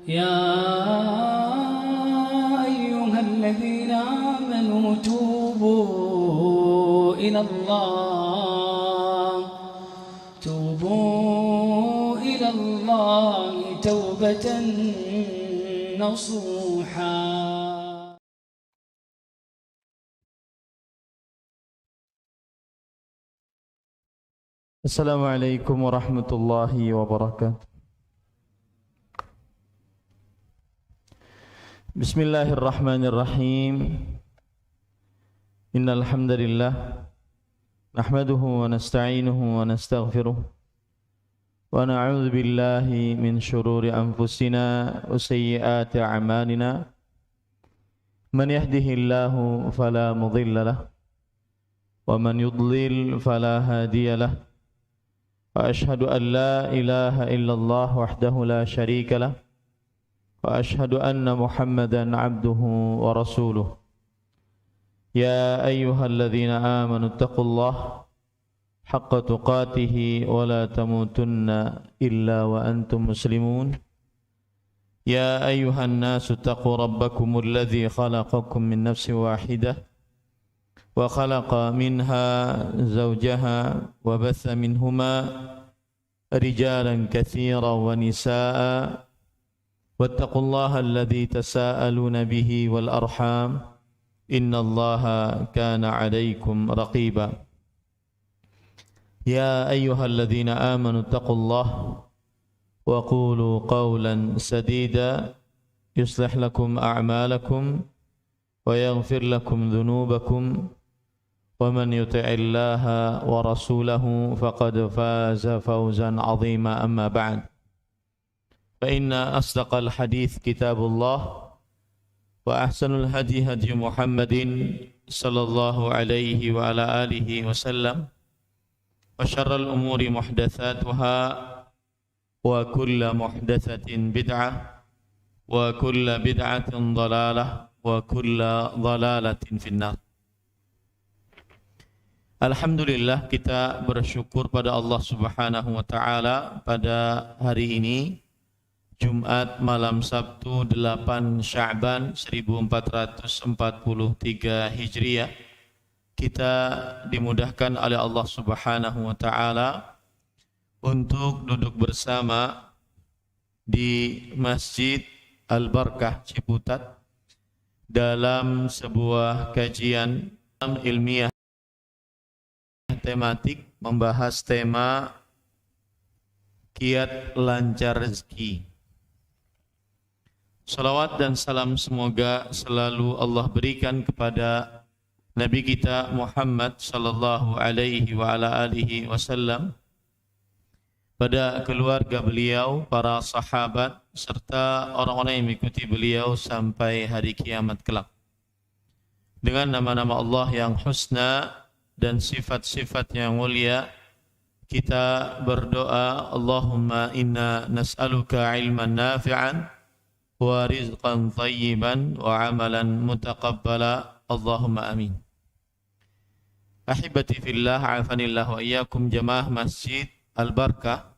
يا أيها الذين آمنوا توبوا إلى الله توبة نصوحا. Assalamualaikum warahmatullahi wabarakatuh. Bismillahirrahmanirrahim. Innal hamdalillah nahmaduhu wa nasta'inuhu wa nastaghfiruh wa na'udzu billahi min shururi anfusina wa sayyiati a'malina. Man yahdihillahu fala mudilla lahu wa man yudlil fala hadiya lahu. وأشهد أن لا إله إلا الله وحده لا شريك له وأشهد أن محمدا عبده ورسوله. يا أيها الذين آمنوا اتقوا الله حق تقاته ولا تموتن إلا وأنتم مسلمون. يا أيها الناس اتقوا ربكم الذي خلقكم من نفس واحدة وخلق منها زوجها وبث منهما رجالا كثيرا ونساء واتقوا الله الذي تساءلون به والأرحام إن الله كان عليكم رقيبا. يا أيها الذين آمنوا اتقوا الله وقولوا قولا سديدا يصلح لكم أعمالكم ويغفر لكم ذنوبكم ومن يطع الله ورسوله فقد فاز فوزا عظيما. أما بعد فإن أصدق الحديث كتاب الله وأحسن الهدي هدي محمد صلى الله عليه وعلى آله وسلم وشر الأمور محدثاتها وكل محدثة بدعة وكل بدعة ضلالة وكل ضلالة في النار. Alhamdulillah, kita bersyukur pada Allah Subhanahu wa taala pada hari ini Jumat malam Sabtu 8 Sya'ban 1443 Hijriah. Kita dimudahkan oleh Allah Subhanahu wa taala untuk duduk bersama di Masjid Al-Barkah Ciputat dalam sebuah kajian ilmiah tematik membahas tema kiat lancar rezeki. Salawat dan salam semoga selalu Allah berikan kepada Nabi kita Muhammad sallallahu alaihi wa ala alihi wasallam, pada keluarga beliau, para sahabat serta orang-orang yang mengikuti beliau sampai hari kiamat kelak. Dengan nama-nama Allah yang husna dan sifat-sifat yang mulia, kita berdoa, Allahumma inna nas'aluka ilman nafi'an wa rizqan thayyiban wa amalan mutaqabbala, Allahumma amin. Ahibati fillah, afanillah wa iyyakum, jamaah Masjid Al-Barkah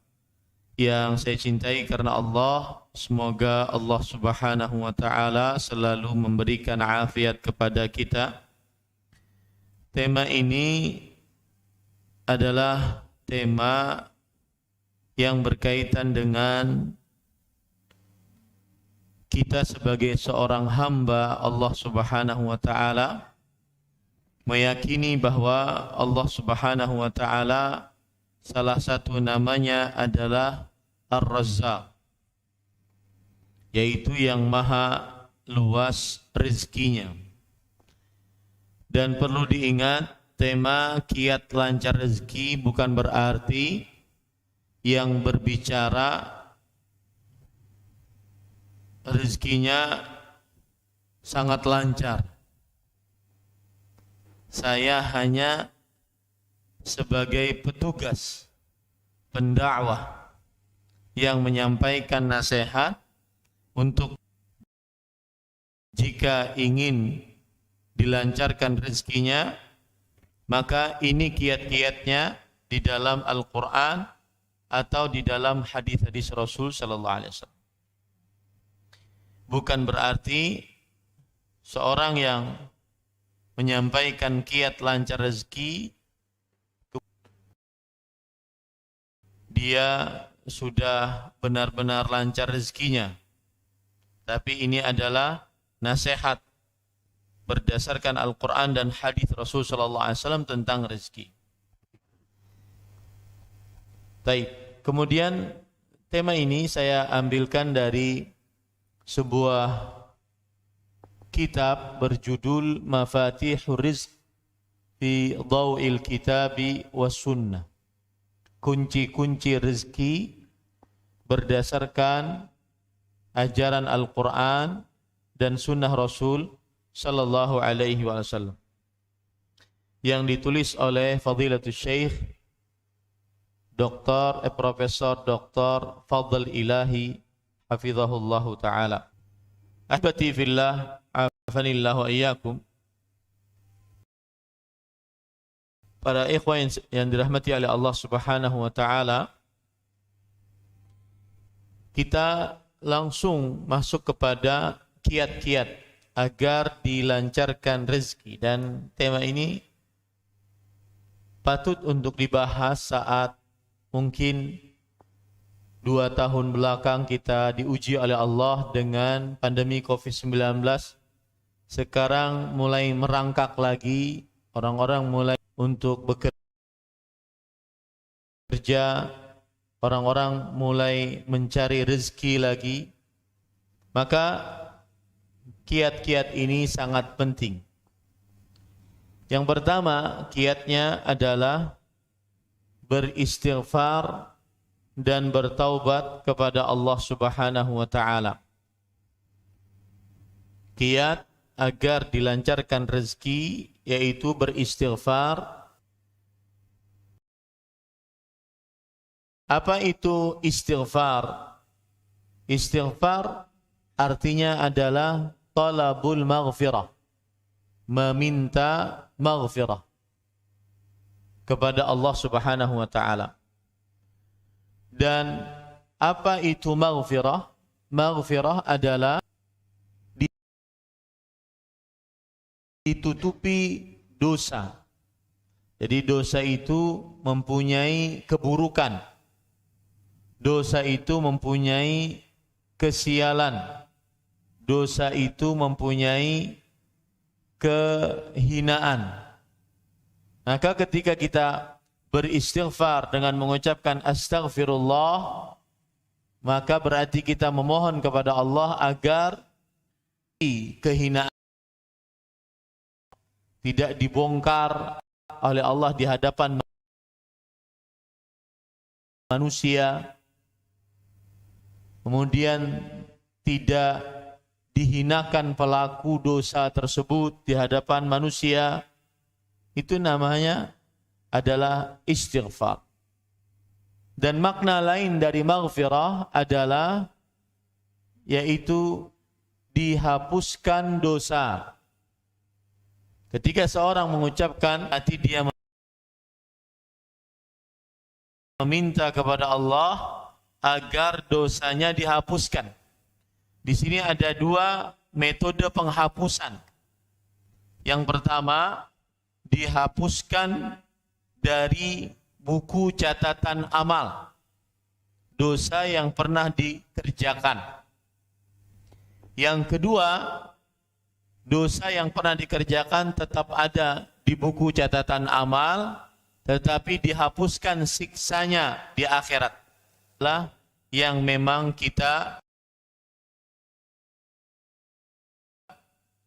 yang saya cintai karena Allah. Semoga Allah Subhanahu wa taala selalu memberikan afiat kepada kita. Tema ini adalah tema yang berkaitan dengan kita sebagai seorang hamba Allah Subhanahu wa taala meyakini bahwa Allah Subhanahu wa taala salah satu namanya adalah Ar-Razzaq, yaitu yang maha luas rezekinya. Dan perlu diingat, tema kiat lancar rezeki bukan berarti yang berbicara rezekinya sangat lancar. Saya hanya sebagai petugas pendakwah yang menyampaikan nasihat untuk jika ingin dilancarkan rezekinya, maka ini kiat-kiatnya di dalam Al-Quran atau di dalam hadis-hadis Rasul sallallahu alaihi wasallam. bukan berarti seorang yang menyampaikan kiat lancar rezeki dia sudah benar-benar lancar rezekinya. Tapi ini adalah nasihat berdasarkan Al-Quran dan hadis Rasul sallallahu alaihi wasallam tentang rezeki. Baik, kemudian tema ini saya ambilkan dari sebuah kitab berjudul Mafatihur Rizq fi Dhaw'il Kitabi was Sunnah. Kunci-kunci rezeki berdasarkan ajaran Al-Quran dan Sunnah Rasul sallallahu alaihi wasallam, yang ditulis oleh Fadilatul Syekh Profesor Dr. Fadl Ilahi hafizahullahu ta'ala. Ahbati fillah, afanillahu iyyakum. Para ikhwan yang dirahmati oleh Allah Subhanahu wa taala, kita langsung masuk kepada kiat-kiat agar dilancarkan rezeki, dan tema ini patut untuk dibahas saat mungkin 2 tahun belakang kita diuji oleh Allah dengan pandemi COVID-19. Sekarang mulai merangkak lagi, orang-orang mulai untuk bekerja, orang-orang mulai mencari rezeki lagi. Maka kiat-kiat ini sangat penting. Yang pertama, kiatnya adalah beristighfar dan bertaubat kepada Allah Subhanahu wa taala. Kiat agar dilancarkan rezeki yaitu beristighfar. Apa itu istighfar? Istighfar artinya adalah talabul maghfirah, meminta maghfirah kepada Allah Subhanahu wa taala. Dan apa itu maghfirah? Maghfirah adalah ditutupi dosa. Jadi dosa itu mempunyai keburukan. Dosa itu mempunyai kesialan. Dosa itu mempunyai kehinaan. Maka ketika kita beristighfar dengan mengucapkan astaghfirullah, maka berarti kita memohon kepada Allah agar kehinaan tidak dibongkar oleh Allah di hadapan manusia, kemudian tidak dihinakan pelaku dosa tersebut di hadapan manusia. Itu namanya adalah istighfar. Dan makna lain dari maghfirah adalah yaitu dihapuskan dosa. Ketika seorang mengucapkan, hati dia meminta kepada Allah agar dosanya dihapuskan. Di sini ada 2 metode penghapusan. Yang pertama, dihapuskan dari buku catatan amal dosa yang pernah dikerjakan. Yang kedua, dosa yang pernah dikerjakan tetap ada di buku catatan amal, tetapi dihapuskan siksanya di akhirat. Lah yang memang kita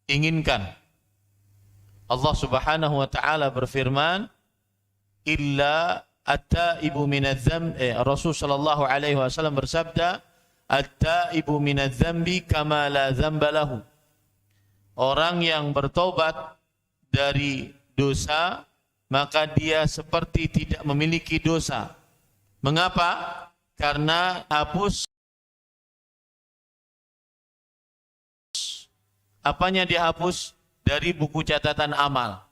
inginkan. Allah Subhanahu wa taala berfirman, illa at-taibu minadz-dzamb, Rasul sallallahu alaihi wasallam bersabda, at-taibu minadz-dzambi kama la dzamba lahu. Orang yang bertobat dari dosa, maka dia seperti tidak memiliki dosa. Mengapa? Karena hapus. Apanya dihapus? Dari buku catatan amal.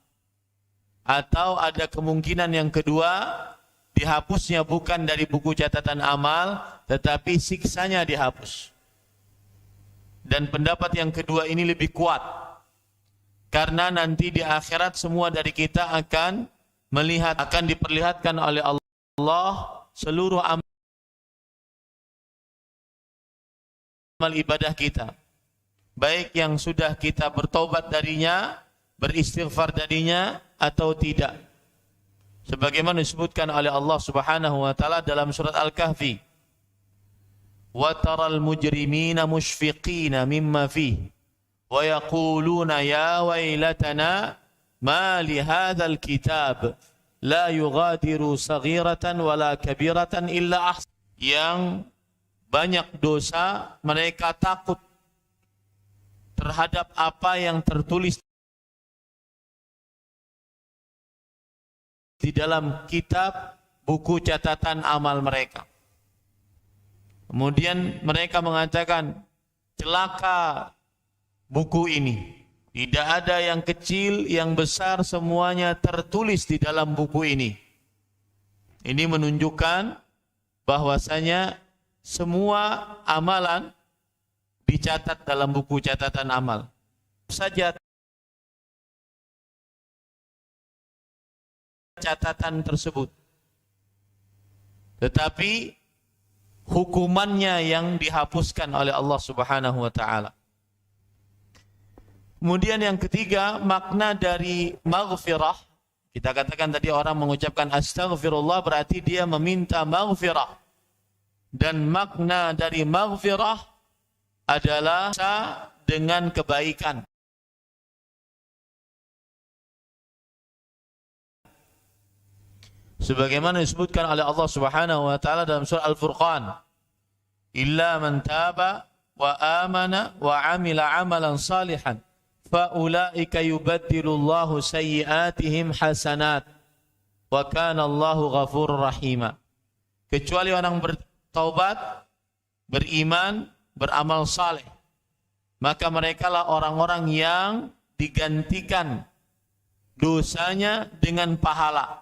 Atau ada kemungkinan yang kedua, dihapusnya bukan dari buku catatan amal, tetapi siksanya dihapus. Dan pendapat yang kedua ini lebih kuat. Karena nanti di akhirat semua dari kita akan diperlihatkan oleh Allah seluruh amal ibadah kita. Baik yang sudah kita bertobat darinya, beristighfar darinya atau tidak. Sebagaimana disebutkan oleh Allah Subhanahu wa taala dalam surat Al-Kahfi. Wa taral mujrimina mushfiqina mimma fihi wa yaquluna ya wailatana ma li hadzal kitab la yughadiru saghiratan wala kabiratan illa ahsa. Yang banyak dosa, mereka takut terhadap apa yang tertulis di dalam kitab buku catatan amal mereka. Kemudian mereka mengatakan, celaka buku ini. Tidak ada yang kecil, yang besar, semuanya tertulis di dalam buku ini. Ini menunjukkan bahwasanya semua amalan dicatat dalam buku catatan amal. Saja catatan tersebut. Tetapi hukumannya yang dihapuskan oleh Allah Subhanahu wa taala. Kemudian yang ketiga, makna dari maghfirah. Kita katakan tadi orang mengucapkan astaghfirullah berarti dia meminta maghfirah. Dan makna dari maghfirah adalah dengan kebaikan. Sebagaimana disebutkan oleh Allah Subhanahu wa taala dalam surah Al-Furqan, illa man taba wa amana wa amila amalan salihan fa ulaika yubaddilullahu sayyi'atihim hasanat wa kana Allahu ghafurur rahima. Kecuali orang bertaubat, beriman, beramal saleh, maka merekalah orang-orang yang digantikan dosanya dengan pahala.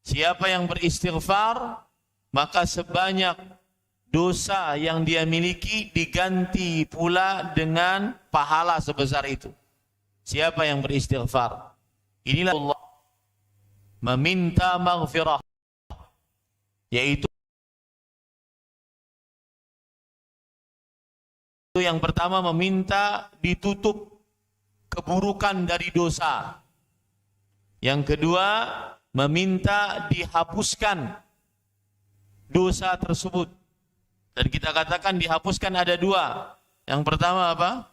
Siapa yang beristighfar, maka sebanyak dosa yang dia miliki diganti pula dengan pahala sebesar itu. Siapa yang beristighfar? Inilah Allah meminta maghfirah, yaitu yang pertama meminta ditutup keburukan dari dosa. Yang kedua meminta dihapuskan dosa tersebut. Dan kita katakan dihapuskan ada dua. Yang pertama apa?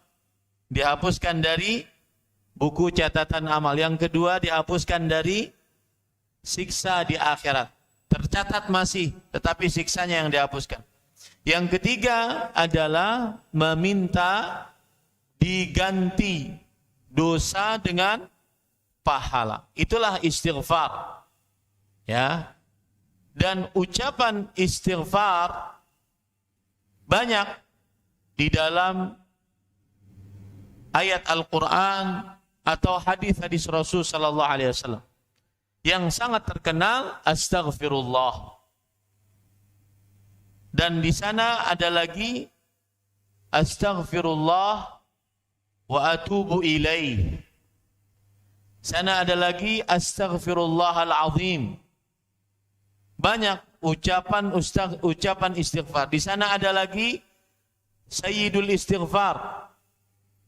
Dihapuskan dari buku catatan amal. Yang kedua dihapuskan dari siksa di akhirat. Tercatat masih, tetapi siksanya yang dihapuskan. Yang ketiga adalah meminta diganti dosa dengan pahala. Itulah istighfar. Ya. Dan ucapan istighfar banyak di dalam ayat Al-Qur'an atau hadis-hadis Rasul sallallahu alaihi wasallam. Yang sangat terkenal astaghfirullah. Dan di sana ada lagi astaghfirullah wa atubu ilaih. Sana ada lagi astaghfirullahal azim. Banyak ucapan istighfar. Di sana ada lagi sayyidul istighfar.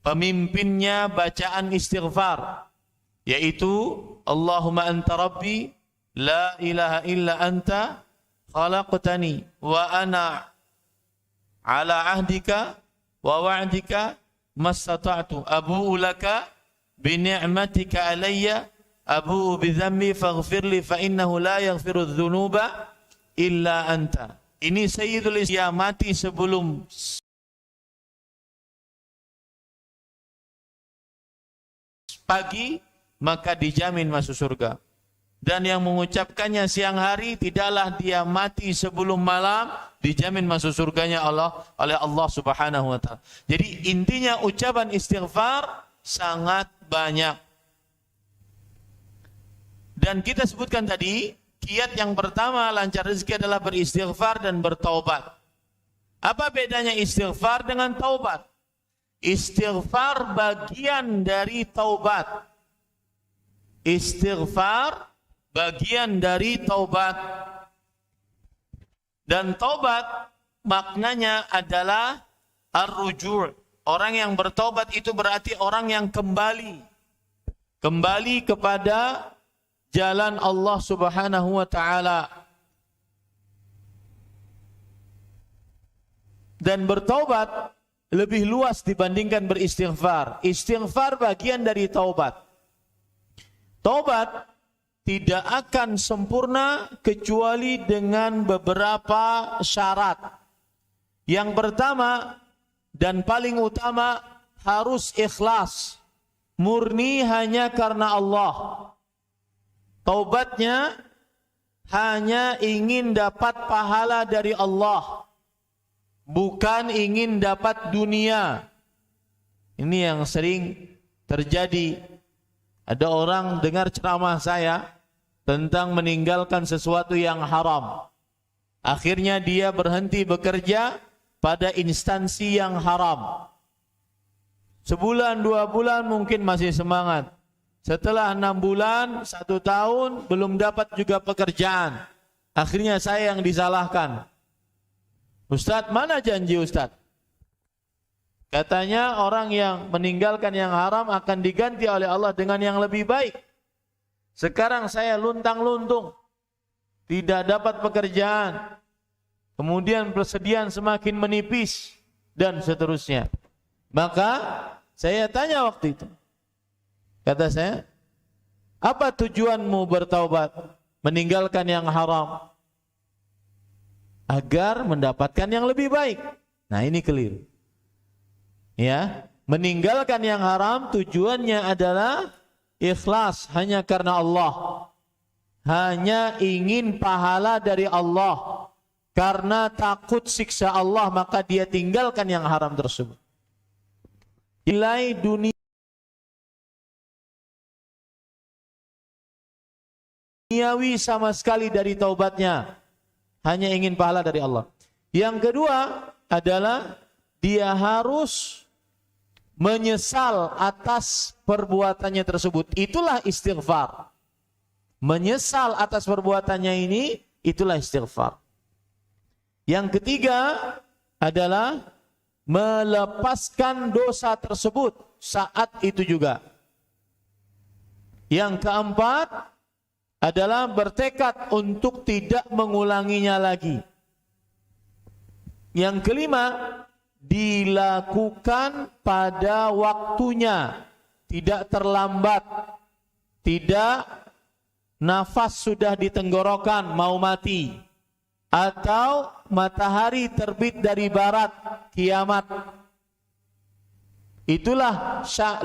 Pemimpinnya bacaan istighfar, yaitu Allahumma anta rabbi la ilaha illa anta khalaqtani wa ana ala ahdika wa wa'dika mastata'tu abu'u laka bi ni'matika alayya abu'u bi dhanbi faghfirli fa innahu la yaghfiru dzunuba illa anta. Ini sayyidul istighfar, mati sebelum pagi maka dijamin masuk surga. Dan yang mengucapkannya siang hari tidaklah dia mati sebelum malam, dijamin masuk surganya Allah oleh Allah Subhanahu wa taala. Jadi intinya ucapan istighfar sangat banyak. Dan kita sebutkan tadi, kiat yang pertama lancar rezeki adalah beristighfar dan bertaubat. Apa bedanya istighfar dengan taubat? Istighfar bagian dari taubat. Istighfar bagian dari taubat. Dan taubat maknanya adalah ar-ruju'. Orang yang bertaubat itu berarti orang yang kembali kepada jalan Allah Subhanahu wa taala. Dan bertaubat lebih luas dibandingkan beristighfar. Istighfar bagian dari taubat. Taubat tidak akan sempurna kecuali dengan beberapa syarat. Yang pertama dan paling utama harus ikhlas, murni hanya karena Allah. Taubatnya hanya ingin dapat pahala dari Allah, bukan ingin dapat dunia. Ini yang sering terjadi. Ada orang dengar ceramah saya tentang meninggalkan sesuatu yang haram. Akhirnya dia berhenti bekerja pada instansi yang haram. Sebulan, 2 bulan mungkin masih semangat. Setelah 6 bulan, 1 tahun belum dapat juga pekerjaan. Akhirnya saya yang disalahkan. Ustadz, mana janji Ustadz? Katanya orang yang meninggalkan yang haram akan diganti oleh Allah dengan yang lebih baik. Sekarang saya luntang-luntung, tidak dapat pekerjaan. Kemudian persediaan semakin menipis dan seterusnya. Maka saya tanya waktu itu. Kata saya, apa tujuanmu bertaubat? Meninggalkan yang haram agar mendapatkan yang lebih baik. Nah, ini keliru. Ya, meninggalkan yang haram tujuannya adalah ikhlas hanya karena Allah. Hanya ingin pahala dari Allah. Karena takut siksa Allah, maka dia tinggalkan yang haram tersebut. Nilai duniawi sama sekali dari taubatnya. Hanya ingin pahala dari Allah. Yang kedua adalah dia harus menyesal atas perbuatannya tersebut. Itulah istighfar. Menyesal atas perbuatannya ini, itulah istighfar. Yang ketiga adalah melepaskan dosa tersebut saat itu juga. Yang keempat adalah bertekad untuk tidak mengulanginya lagi. Yang kelima, dilakukan pada waktunya, tidak terlambat, tidak nafas sudah di tenggorokan mau mati, atau matahari terbit dari barat, kiamat. Itulah 5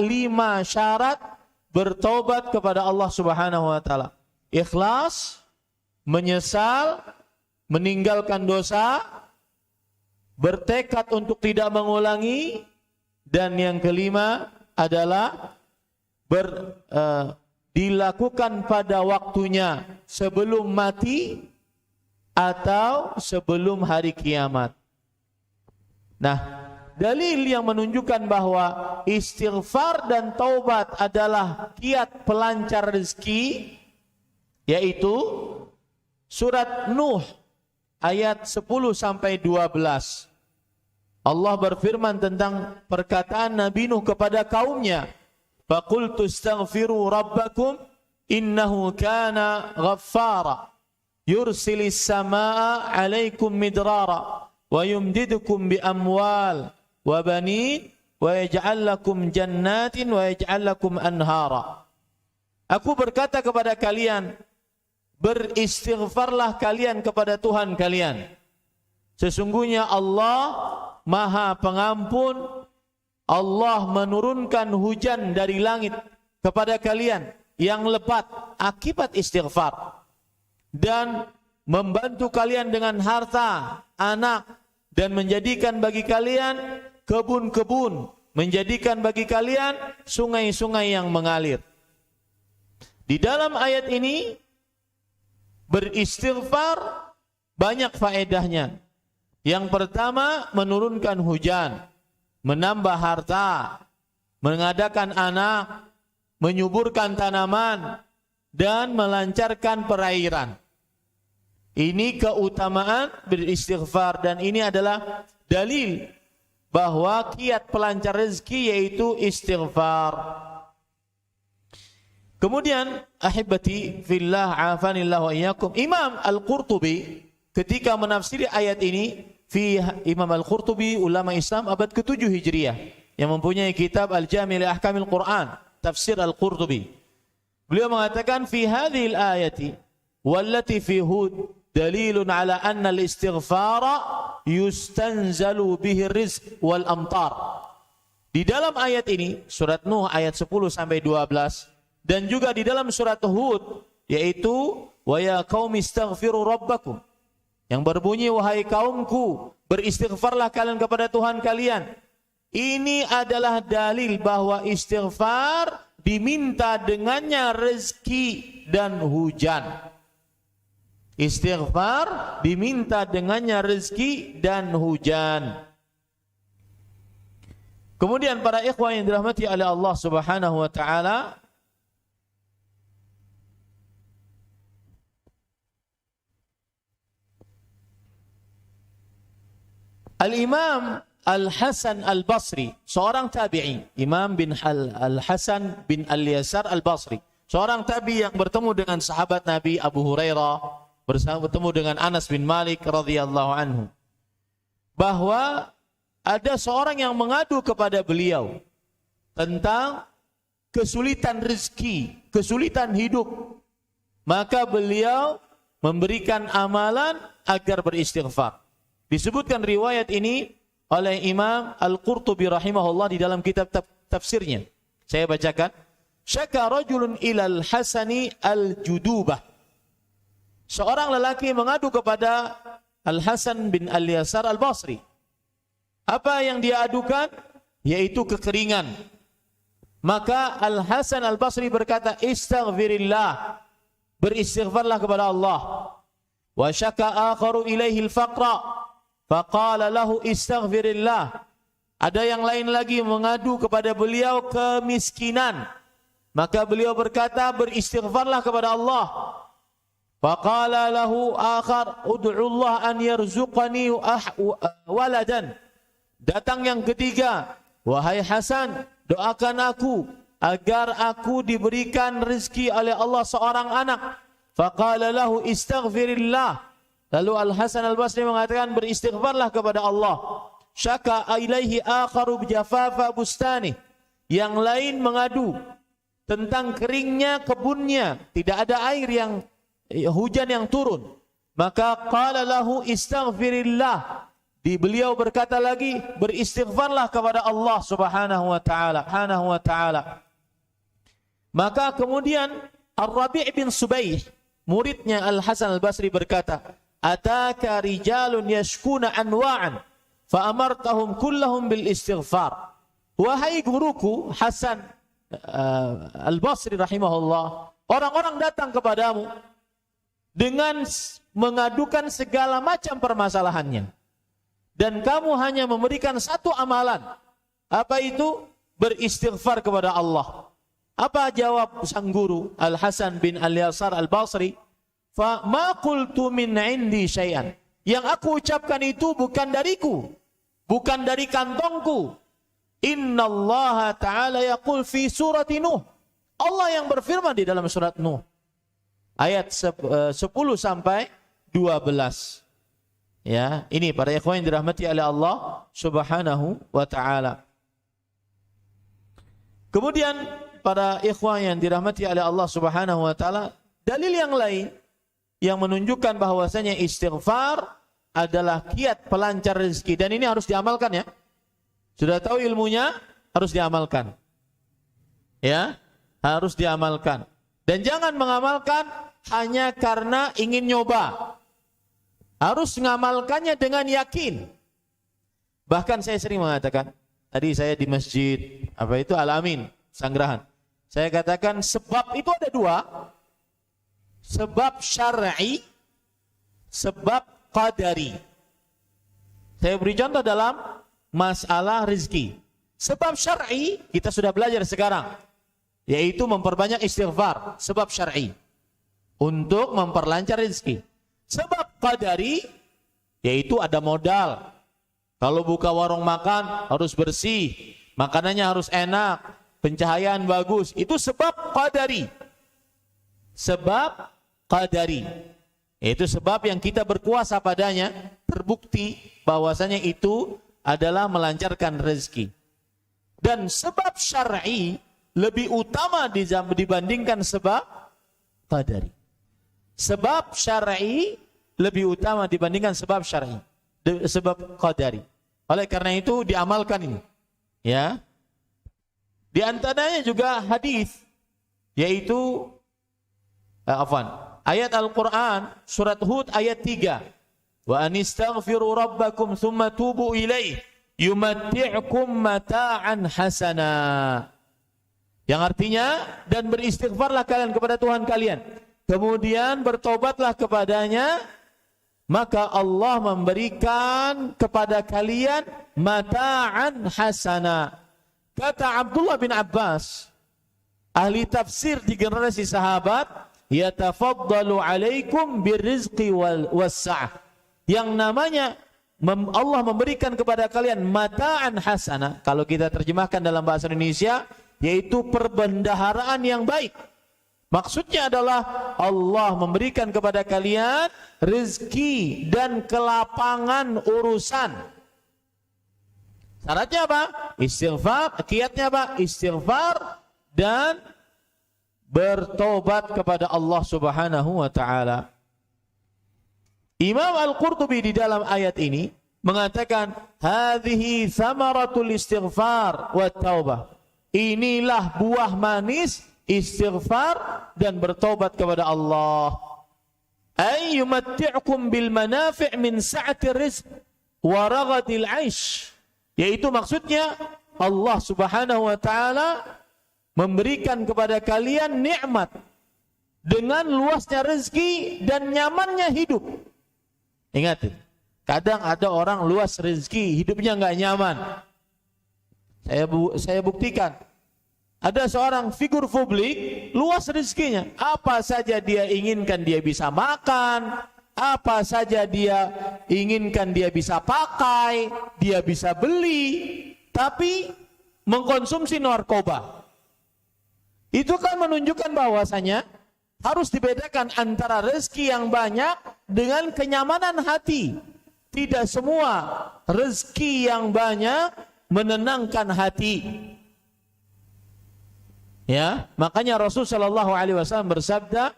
syarat bertobat kepada Allah Subhanahu wa taala. Ikhlas, menyesal, meninggalkan dosa, bertekad untuk tidak mengulangi, dan yang kelima adalah dilakukan pada waktunya sebelum mati atau sebelum hari kiamat. Nah, dalil yang menunjukkan bahwa istighfar dan taubat adalah kiat pelancar rezeki, yaitu surat Nuh ayat 10 sampai 12. Allah berfirman tentang perkataan Nabi Nuh kepada kaumnya, "Faqultu astaghfiru rabbakum innahu kana ghaffara yursilis samaa'a 'alaikum midrara wa yumdidukum bi amwal wa banin wa yaj'al lakum jannatin wa yaj'al lakum anhara." Aku berkata kepada kalian, beristighfarlah kalian kepada Tuhan kalian. Sesungguhnya Allah Maha Pengampun. Allah menurunkan hujan dari langit kepada kalian yang lebat akibat istighfar, dan membantu kalian dengan harta, anak, dan menjadikan bagi kalian kebun-kebun, menjadikan bagi kalian sungai-sungai yang mengalir. Di dalam ayat ini beristighfar banyak faedahnya. Yang pertama, menurunkan hujan. menambah harta, mengadakan anak, menyuburkan tanaman, dan melancarkan perairan. Ini keutamaan beristighfar, dan ini adalah dalil bahwa kiat pelancar rezeki yaitu istighfar. Kemudian ahibati fillah afanillah wa iyyakum, Imam Al-Qurtubi ketika menafsiri ayat ini, Imam Al-Qurtubi ulama Islam abad ke-7 Hijriah yang mempunyai kitab Al-Jami' li Ahkamil Quran, tafsir Al-Qurtubi. Beliau mengatakan fi hadhil ayati wallati fi Hud dalilun ala anna al-istighfara yustanzalu bihi rizq wal amtar. Di dalam ayat ini, surat Nuh ayat 10 sampai 12, dan juga di dalam surat Hud, yaitu wa ya qaumi istaghfiru rabbakum, yang berbunyi wahai kaumku, beristighfarlah kalian kepada Tuhan kalian. Ini adalah dalil bahwa istighfar diminta dengannya rezeki dan hujan. Istighfar diminta dengannya rezeki dan hujan. Kemudian para ikhwan yang dirahmati oleh Allah Subhanahu wa taala, Al-Imam Al-Hasan Al-Basri, seorang tabi'i, Imam bin Al-Hasan bin Al-Yasar Al-Basri, seorang tabi'i yang bertemu dengan sahabat Nabi Abu Hurairah, bertemu dengan Anas bin Malik radhiyallahu anhu, bahwa ada seorang yang mengadu kepada beliau tentang kesulitan rezeki, kesulitan hidup. Maka beliau memberikan amalan agar beristighfar. Disebutkan riwayat ini oleh Imam Al-Qurtubi rahimahullah di dalam kitab tafsirnya. Saya bacakan. Syaka rajulun ilal hasani al-judubah. Seorang lelaki mengadu kepada Al-Hasan bin Al-Yasar Al-Basri. Apa yang dia adukan? Yaitu kekeringan. Maka Al-Hasan Al-Basri berkata, istaghfirillah, beristighfarlah kepada Allah. Wa syaka akharu ilaihi al-faqra, faqala lahu istaghfirillah. Ada yang lain lagi mengadu kepada beliau kemiskinan. Maka beliau berkata, beristighfarlah kepada Allah. Faqala lahu akhar, ud'ullah an yarzuqani waladan. Datang yang ketiga, wahai Hasan, doakan aku agar aku diberikan rezeki oleh Allah seorang anak. Faqala lahu istaghfirillah. Lalu Al-Hasan Al-Basri mengatakan, beristighfarlah kepada Allah. Syaka ilaihi akharu bijafafa bustani. Yang lain mengadu tentang keringnya kebunnya, tidak ada air yang hujan yang turun. Maka qala lahu istaghfirillah. Beliau berkata lagi, beristighfarlah kepada Allah Subhanahu wa taala. Maka kemudian Ar-Rabi' bin Subayh, muridnya Al-Hasan Al-Basri berkata, ataka rijalun yashkuna anwa'an fa amartahum kullahum bil istighfar. Wahai guruku Hasan Al-Basri rahimahullah, orang-orang datang kepadamu dengan mengadukan segala macam permasalahannya, dan kamu hanya memberikan satu amalan. Apa itu? Beristighfar kepada Allah. Apa jawab sang guru Al-Hasan bin Al-Yasar Al-Basri? Fa ma qultu min indi syai'an. Yang aku ucapkan itu bukan dariku, bukan dari kantongku. Innallaha ta'ala yaqul fi surati Nuh. Allah yang berfirman di dalam surat Nuh ayat 10 sampai 12. Ya, ini para ikhwan yang dirahmati oleh Allah Subhanahu wa taala. Kemudian para ikhwan yang dirahmati oleh Allah Subhanahu wa taala, dalil yang lain yang menunjukkan bahwasanya istighfar adalah kiat pelancar rezeki, dan ini harus diamalkan ya. Sudah tahu ilmunya, harus diamalkan. Ya, harus diamalkan. Dan jangan mengamalkan hanya karena ingin nyoba. Harus mengamalkannya dengan yakin. Bahkan saya sering mengatakan, tadi saya di masjid Al-Amin, Sanggerahan. Saya katakan sebab itu ada dua. Sebab syar'i, sebab qadari. Saya beri contoh dalam masalah rezeki. Sebab syar'i kita sudah belajar sekarang, yaitu memperbanyak istighfar, sebab syar'i untuk memperlancar rezeki. Sebab qadari yaitu ada modal. Kalau buka warung makan harus bersih, makanannya harus enak, pencahayaan bagus. Itu sebab qadari. Sebab qadari. Itu sebab yang kita berkuasa padanya, terbukti bahwasanya itu adalah melancarkan rezeki. Dan sebab syar'i lebih utama dibandingkan sebab qadari. Sebab syar'i lebih utama dibandingkan sebab syar'i, sebab qadari. Oleh karena itu diamalkan ini. Ya. Di antaranya juga hadis, yaitu ayat Al-Qur'an surat Hud ayat 3. Wa anistaghfiru rabbakum thumma tubu ilaih yumatti'kum mata'an hasana. Yang artinya, dan beristighfarlah kalian kepada Tuhan kalian, kemudian bertobatlah kepadanya, maka Allah memberikan kepada kalian mata'an hasana. Kata Abdullah bin Abbas, ahli tafsir di generasi sahabat, yatafaddalu alaikum birrizqi wassa'ah. Yang namanya Allah memberikan kepada kalian mata'an hasana, kalau kita terjemahkan dalam bahasa Indonesia, yaitu perbendaharaan yang baik. Maksudnya adalah Allah memberikan kepada kalian rezeki dan kelapangan urusan. Syaratnya apa? Istighfar. Kiatnya apa? Istighfar dan bertobat kepada Allah Subhanahu wa taala. Imam Al-Qurtubi di dalam ayat ini mengatakan, hadhihi thamaratul istighfar wa taubah. Inilah buah manis istighfar dan bertobat kepada Allah. Ay yumatti'ukum bil manafi' min sa'ati rizq wa raghadil 'aish. Yaitu maksudnya Allah Subhanahu wa taala memberikan kepada kalian nikmat dengan luasnya rezeki dan nyamannya hidup. Ingat, kadang ada orang luas rezeki, hidupnya enggak nyaman. Saya buktikan. Ada seorang figur publik, luas rezekinya. Apa saja dia inginkan dia bisa makan, apa saja dia inginkan dia bisa pakai, dia bisa beli, tapi mengkonsumsi narkoba. Itu kan menunjukkan bahwasanya harus dibedakan antara rezeki yang banyak dengan kenyamanan hati. Tidak semua rezeki yang banyak menenangkan hati. Ya, makanya Rasul sallallahu alaihi wasallam bersabda,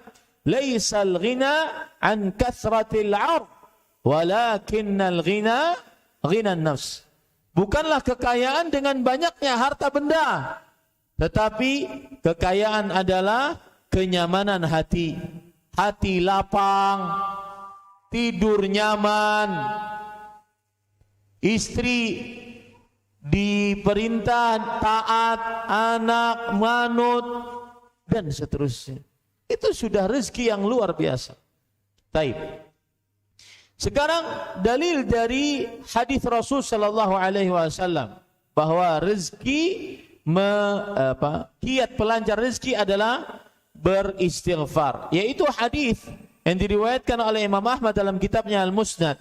"Laisal ghina an kathratil 'ard, walakinnal ghina ghinan nafs." Bukanlah kekayaan dengan banyaknya harta benda, tetapi kekayaan adalah kenyamanan hati. Hati lapang, tidur nyaman, istri diperintah taat, anak manut, dan seterusnya. Itu sudah rezeki yang luar biasa. Baik. Sekarang dalil dari hadis Rasul sallallahu alaihi wasallam bahwa rezeki kiat pelancar rezeki adalah beristighfar, yaitu hadis yang diriwayatkan oleh Imam Ahmad dalam kitabnya Al-Musnad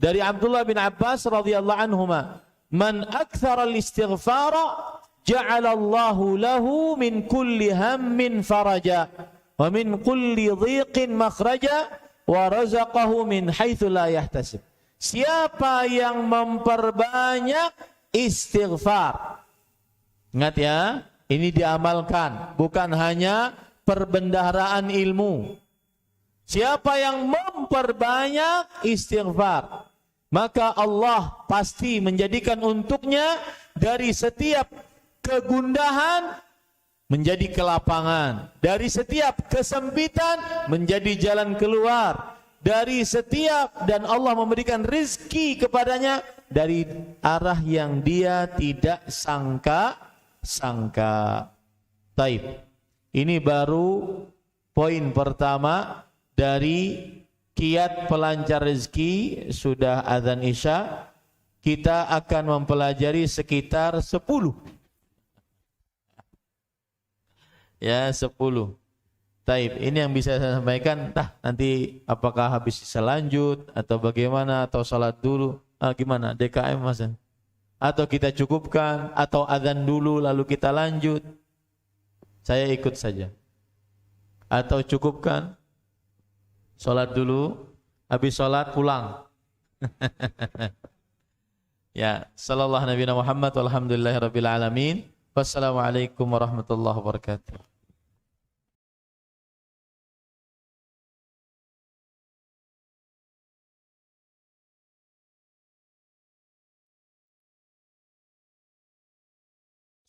dari Abdullah bin Abbas radhiyallahu anhuma, man akthara al-istighfara ja'ala Allahu lahu min kulli hammin faraja wa min kulli dhiqin makhraja wa razaqahu min haitsu la yahtasib. Siapa yang memperbanyak istighfar, ingat ya, ini diamalkan, bukan hanya perbendaharaan ilmu. Siapa yang memperbanyak istighfar, maka Allah pasti menjadikan untuknya dari setiap kegundahan menjadi kelapangan, dari setiap kesempitan menjadi jalan keluar, dari setiap, dan Allah memberikan rezeki kepadanya dari arah yang dia tidak sangka-sangka. Taib. Ini baru poin pertama dari kiat pelancar rezeki. Sudah azan Isya, kita akan mempelajari sekitar 10. Ya, 10. Taib, ini yang bisa saya sampaikan. Nanti apakah habis bisa lanjut atau bagaimana, atau salat dulu? Gimana? DKM Mas? Atau kita cukupkan, atau azan dulu lalu kita lanjut? Saya ikut saja. Atau cukupkan, salat dulu, habis salat pulang. Ya, sallallahu Nabi Muhammad walhamdulillahirabbil alamin. Wassalamualaikum warahmatullahi wabarakatuh.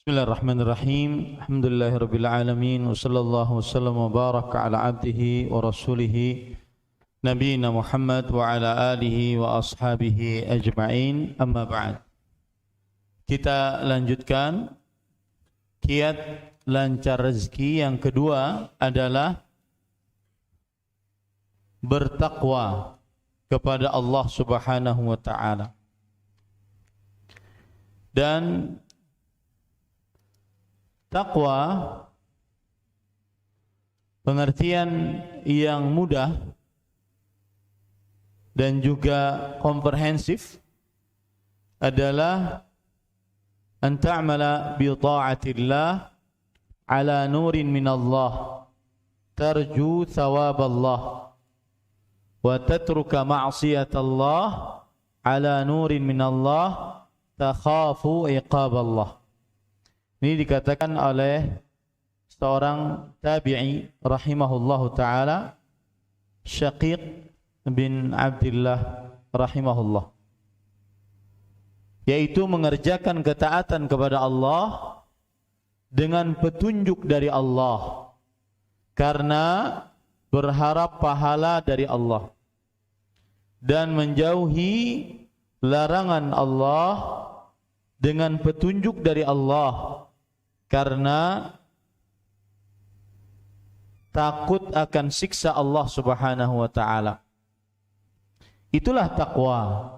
Bismillahirrahmanirrahim. Alhamdulillahirabbil alamin wa sallallahu wasallam wa baraka ala abdihi wa rasulih nabiyina Muhammad wa ala alihi wa ashabihi ajma'in. Amma ba'd. Kita lanjutkan kiat lancar rezeki yang kedua adalah bertakwa kepada Allah Subhanahu wa taala. Dan takwa pengertian yang mudah dan juga komprehensif adalah an ta'mala bi ta'atillah ala nurin min Allah tarju thawab Allah wa tatruka ma'siyatallah ala nurin min Allah takhafu iqab Allah. Ini dikatakan oleh seorang tabi'i rahimahullahu ta'ala, Syaqiq bin Abdullah rahimahullah, yaitu mengerjakan ketaatan kepada Allah dengan petunjuk dari Allah karena berharap pahala dari Allah, dan menjauhi larangan Allah dengan petunjuk dari Allah karena takut akan siksa Allah Subhanahu wa taala. Itulah takwa.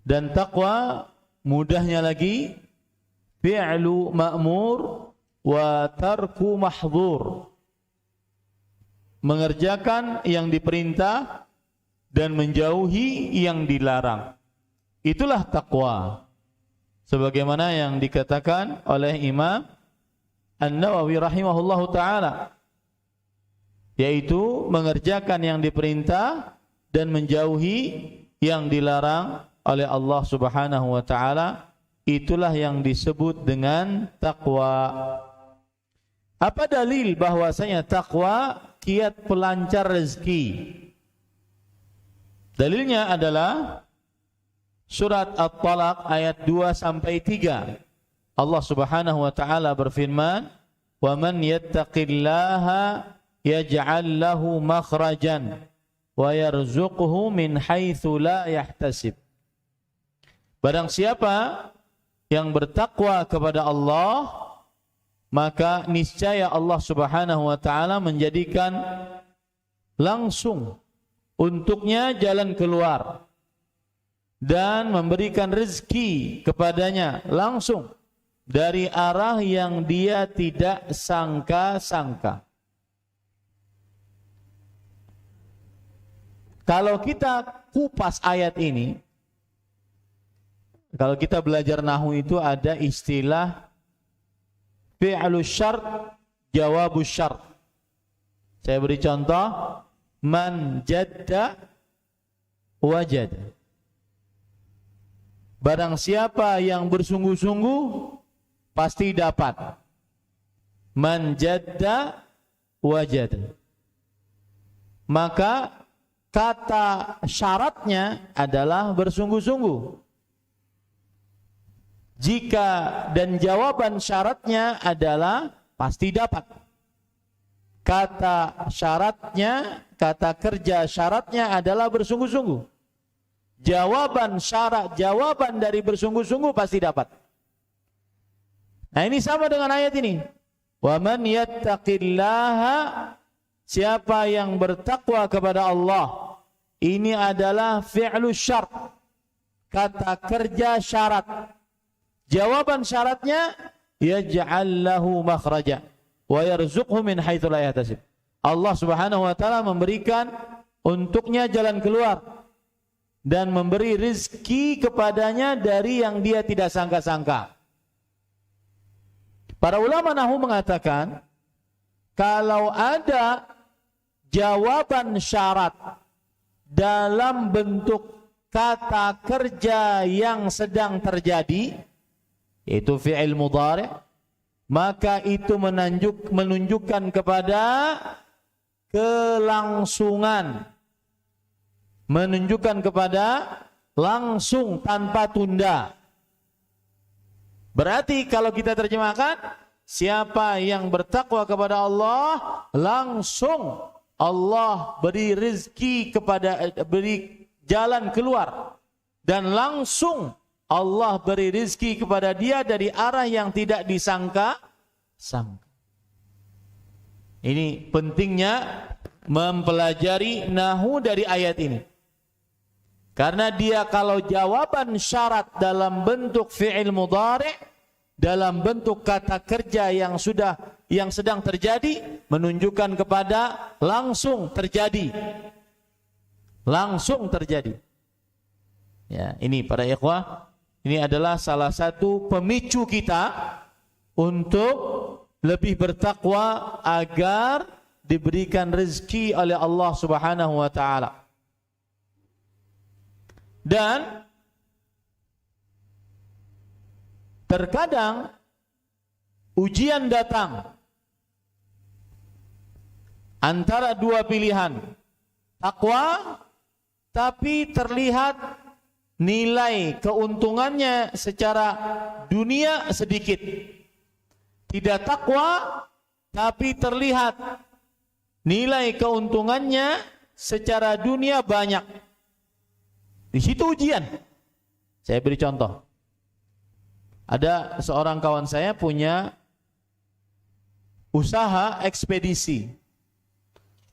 Dan takwa mudahnya lagi fi'lu ma'mur wa tarku mahdhur. Mengerjakan yang diperintah dan menjauhi yang dilarang. Itulah takwa. Sebagaimana yang dikatakan oleh Imam An-Nawawi rahimahullahu ta'ala, yaitu mengerjakan yang diperintah dan menjauhi yang dilarang oleh Allah Subhanahu wa ta'ala. Itulah yang disebut dengan takwa. Apa dalil bahwasanya takwa kiat pelancar rezeki? Dalilnya adalah Surat At-Talaq ayat 2 sampai 3. Allah Subhanahu wa taala berfirman, "Wa man yattaqillaha yaj'al lahu makhrajan wa yarzuqhu min haitsu la yahtasib." Barang siapa yang bertakwa kepada Allah, maka niscaya Allah Subhanahu wa taala menjadikan langsung untuknya jalan keluar dan memberikan rezeki kepadanya langsung dari arah yang dia tidak sangka-sangka. Kalau kita kupas ayat ini, kalau kita belajar nahwu itu ada istilah fi'lus syart, jawabus syart. Saya beri contoh, man jadda wajad. Barang siapa yang bersungguh-sungguh pasti dapat. Man jadda wajad. Maka kata syaratnya adalah bersungguh-sungguh. Jika dan jawaban syaratnya adalah pasti dapat. Kata syaratnya, kata kerja syaratnya adalah bersungguh-sungguh. Jawaban syarat, jawaban dari bersungguh-sungguh pasti dapat. Nah, ini sama dengan ayat ini. Wa man yattaqillaha, siapa yang bertakwa kepada Allah. Ini adalah fi'lu syart. kata kerja syarat. Jawaban syaratnya yaj'al lahu makhraja wa yarzuqhu min haitsu la yahtasib. Allah Subhanahu wa taala memberikan untuknya jalan keluar dan memberi rizki kepadanya dari yang dia tidak sangka-sangka. Para ulama nahwu mengatakan, kalau ada jawaban syarat dalam bentuk kata kerja yang sedang terjadi, yaitu fi'il mudhari', maka itu menunjukkan kepada kelangsungan, menunjukkan kepada langsung tanpa tunda. Berarti kalau kita terjemahkan, siapa yang bertakwa kepada Allah, langsung Allah beri rezeki beri jalan keluar, dan langsung Allah beri rezeki kepada dia dari arah yang tidak disangka-sangka. Ini pentingnya mempelajari nahwu dari ayat ini. Karena dia kalau jawaban syarat dalam bentuk fi'il mudhari', dalam bentuk kata kerja yang sedang terjadi, menunjukkan kepada langsung terjadi. Langsung terjadi. Ya, ini para ikhwah, ini adalah salah satu pemicu kita untuk lebih bertakwa agar diberikan rezeki oleh Allah Subhanahu wa taala. Dan terkadang ujian datang antara dua pilihan, takwa tapi terlihat nilai keuntungannya secara dunia sedikit, tidak takwa tapi terlihat nilai keuntungannya secara dunia banyak. Di situ ujian. Saya beri contoh. Ada seorang kawan saya punya usaha ekspedisi.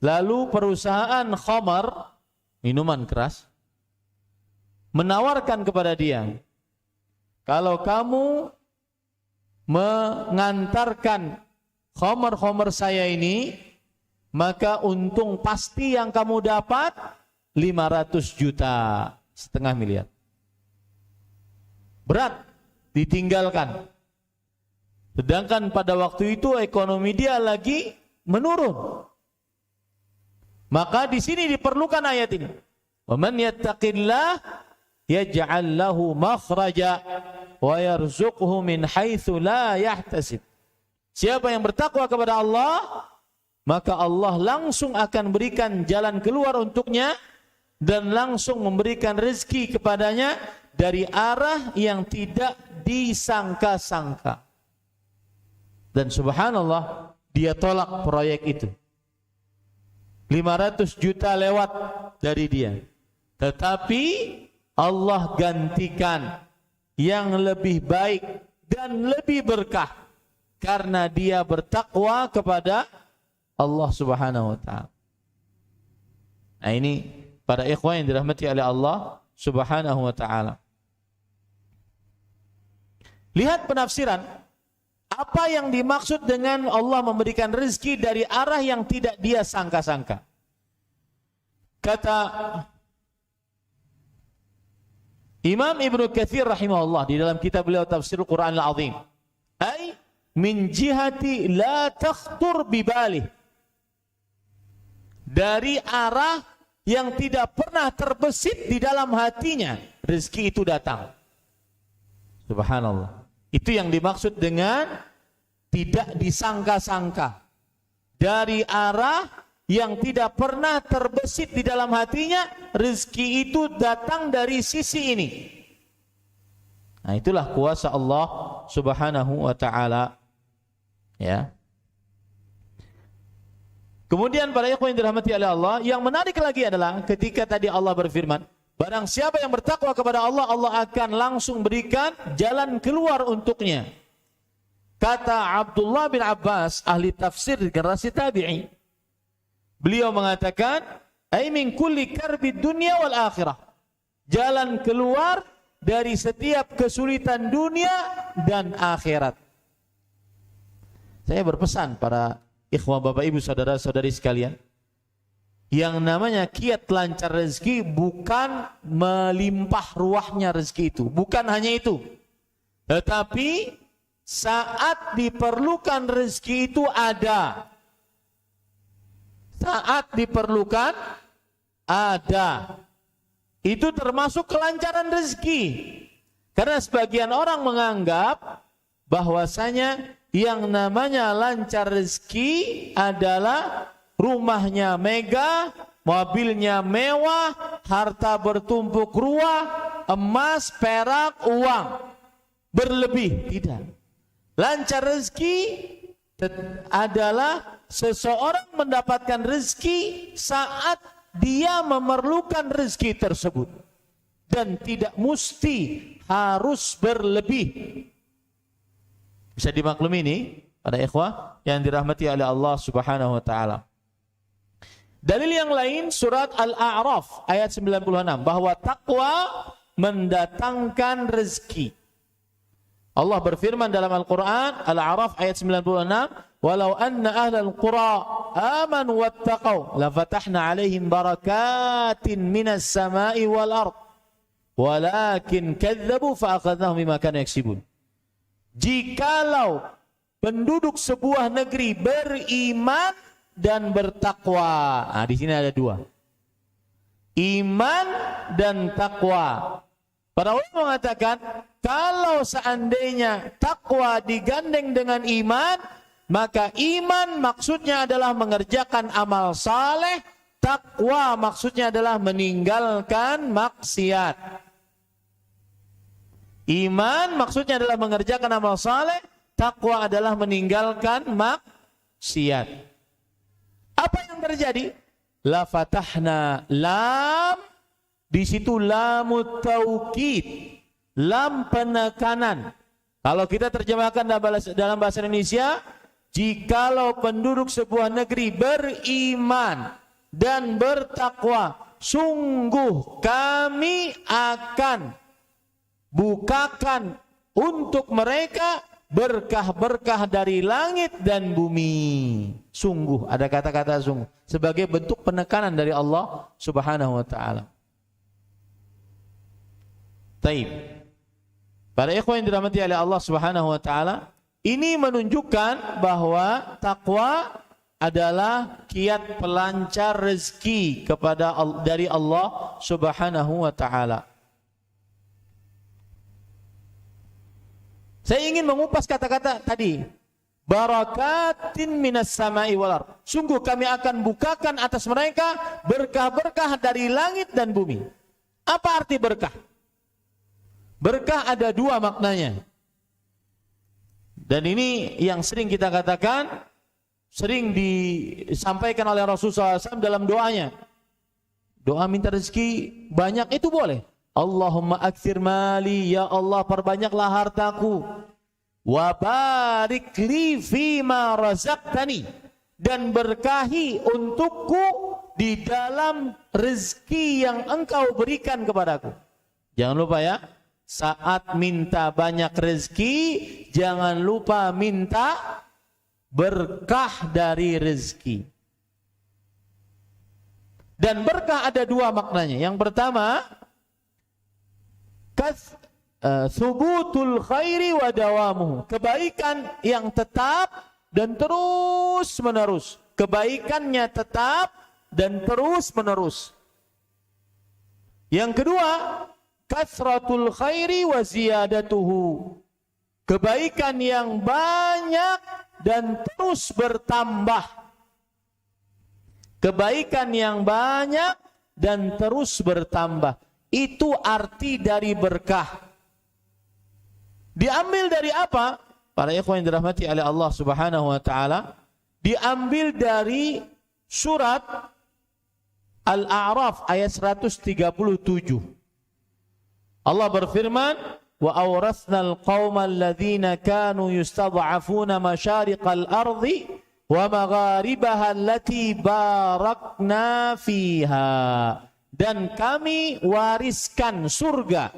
Lalu perusahaan khamar, minuman keras, menawarkan kepada dia, kalau kamu mengantarkan khamar-khamar saya ini, maka untung pasti yang kamu dapat 500 juta. 500 miliar. Berat ditinggalkan. Sedangkan pada waktu itu ekonomi dia lagi menurun. Maka di sini diperlukan ayat ini. Wa man yattaqillah yaj'al lahu makhraja wa yarzuqhu min haitsu la yahtasib. Siapa yang bertakwa kepada Allah, maka Allah langsung akan berikan jalan keluar untuknya dan langsung memberikan rezeki kepadanya dari arah yang tidak disangka-sangka. Dan subhanallah, dia tolak proyek itu. 500 juta lewat dari dia. Tetapi Allah gantikan yang lebih baik dan lebih berkah karena dia bertakwa kepada Allah Subhanahu wa taala. Nah, ini para ikhwan yang dirahmati oleh Allah Subhanahu wa taala. Lihat penafsiran apa yang dimaksud dengan Allah memberikan rezeki dari arah yang tidak dia sangka-sangka. Kata Imam Ibnu Katsir rahimahullah di dalam kitab beliau Tafsir Al-Qur'an Al-Azim, ai min jihati la takhtur bibalih, dari arah yang tidak pernah terbesit di dalam hatinya rezeki itu datang. Subhanallah. Itu yang dimaksud dengan tidak disangka-sangka. Dari arah yang tidak pernah terbesit di dalam hatinya, rezeki itu datang dari sisi ini. Nah, itulah kuasa Allah Subhanahu wa taala. Ya. Kemudian para ikhwan yang dirahmati oleh Allah, yang menarik lagi adalah ketika tadi Allah berfirman, barang siapa yang bertakwa kepada Allah, Allah akan langsung berikan jalan keluar untuknya. Kata Abdullah bin Abbas, ahli tafsir generasi tabi'i, beliau mengatakan, ai min kulli karbid dunya wal akhirah. Jalan keluar dari setiap kesulitan dunia dan akhirat. Saya berpesan para ikhwah, bapak ibu, saudara-saudari sekalian, yang namanya kiat lancar rezeki bukan melimpah ruahnya rezeki itu, bukan hanya itu, tetapi saat diperlukan rezeki itu ada. Saat diperlukan ada. Itu termasuk kelancaran rezeki. Karena sebagian orang menganggap bahwasanya yang namanya lancar rezeki adalah rumahnya megah, mobilnya mewah, harta bertumpuk ruah, emas, perak, uang berlebih. Tidak. Lancar rezeki adalah seseorang mendapatkan rezeki saat dia memerlukan rezeki tersebut, dan tidak mesti harus berlebih. Bisa dimaklumi ini pada ikhwah yang dirahmati oleh Allah Subhanahu wa taala. Dalil yang lain surat Al-A'raf ayat 96 bahwa takwa mendatangkan rezeki. Allah berfirman dalam Al-Quran, Al-A'raf ayat 96, walau anna ahlal qura amanu wattaqau lafatahna alaihim barakatin minas samai wal ard walakin kadzabu fa'akhadnahum bima kanu yaksibun. Jikalau penduduk sebuah negeri beriman dan bertakwa. Nah, di sini ada dua. Iman dan takwa. Para ulama mengatakan, kalau seandainya takwa digandeng dengan iman, maka iman maksudnya adalah mengerjakan amal saleh, takwa maksudnya adalah meninggalkan maksiat. Iman maksudnya adalah mengerjakan amal saleh, takwa adalah meninggalkan maksiat. Apa yang terjadi? La fatahna, lam di situ lamut taukid, lam penekanan. Kalau kita terjemahkan dalam bahasa Indonesia, jikalau penduduk sebuah negeri beriman dan bertakwa, sungguh kami akan bukakan untuk mereka berkah-berkah dari langit dan bumi. Sungguh, ada kata-kata sungguh sebagai bentuk penekanan dari Allah Subhanahu wa taala. Taib. Para ikhwan yang dirahmati oleh Allah Subhanahu wa taala, ini menunjukkan bahwa takwa adalah kiat pelancar rezeki dari Allah Subhanahu wa taala. Saya ingin mengupas kata-kata tadi. Barakatin minas samai wal ard. Sungguh kami akan bukakan atas mereka berkah-berkah dari langit dan bumi. Apa arti berkah? Berkah ada dua maknanya. Dan ini yang sering kita katakan, sering disampaikan oleh Rasulullah SAW dalam doanya. Doa minta rezeki banyak itu boleh. Allahumma aktsir mali, ya Allah perbanyaklah hartaku. Wa barik li fima razaqtani, dan berkahi untukku di dalam rezeki yang engkau berikan kepadaku. Jangan lupa ya, saat minta banyak rezeki, jangan lupa minta berkah dari rezeki. Dan berkah ada dua maknanya. Yang pertama, subutul khairi wa dawamuhu, kebaikan yang tetap dan terus menerus. Kebaikannya tetap dan terus menerus. Yang kedua, kasratul khairi wa ziyadatuhu, kebaikan yang banyak dan terus bertambah. Kebaikan yang banyak dan terus bertambah. Itu arti dari berkah. Diambil dari apa? Para ikhwan yang dirahmati oleh Allah Subhanahu wa taala, diambil dari surat Al-A'raf ayat 137. Allah berfirman, wa awrasnal qaumal ladzina kanu yustad'afuna masyariqal ardi wa magharibaha allati barakna fiha. Dan kami wariskan surga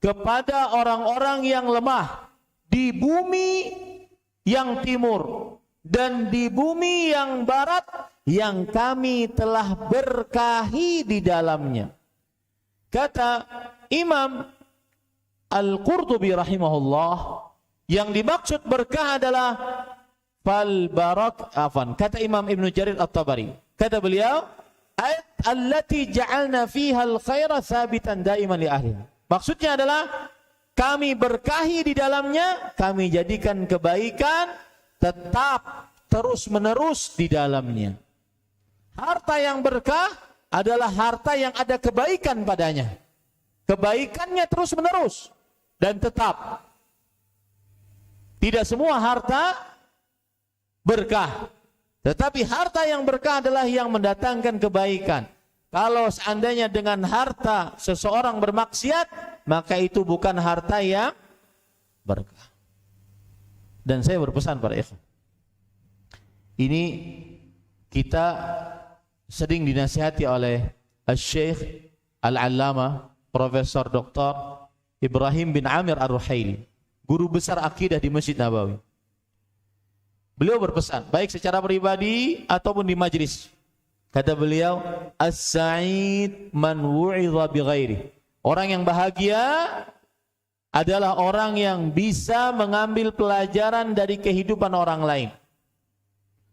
kepada orang-orang yang lemah di bumi yang timur dan di bumi yang barat yang kami telah berkahi di dalamnya. Kata Imam Al-Qurtubi rahimahullah, yang dimaksud berkah adalah fal barak afan. Kata Imam Ibnu Jarir At-Tabari, kata beliau, ayat allati ja'alna fiha al-khaira thabitan daiman li ahliha. Maksudnya adalah kami berkahi di dalamnya, kami jadikan kebaikan tetap terus-menerus di dalamnya. Harta yang berkah adalah harta yang ada kebaikan padanya. Kebaikannya terus-menerus dan tetap. Tidak semua harta berkah, tetapi harta yang berkah adalah yang mendatangkan kebaikan. Kalau seandainya dengan harta seseorang bermaksiat, maka itu bukan harta yang berkah. Dan saya berpesan para ikhwan, ini kita sering dinasihati oleh Syekh Al-Allamah Profesor Dr. Ibrahim bin Amir Ar-Ruhaili, guru besar akidah di Masjid Nabawi. Beliau berpesan, baik secara pribadi ataupun di majlis. Kata beliau, as-sa'id man wu'idha bighairi. Orang yang bahagia adalah orang yang bisa mengambil pelajaran dari kehidupan orang lain.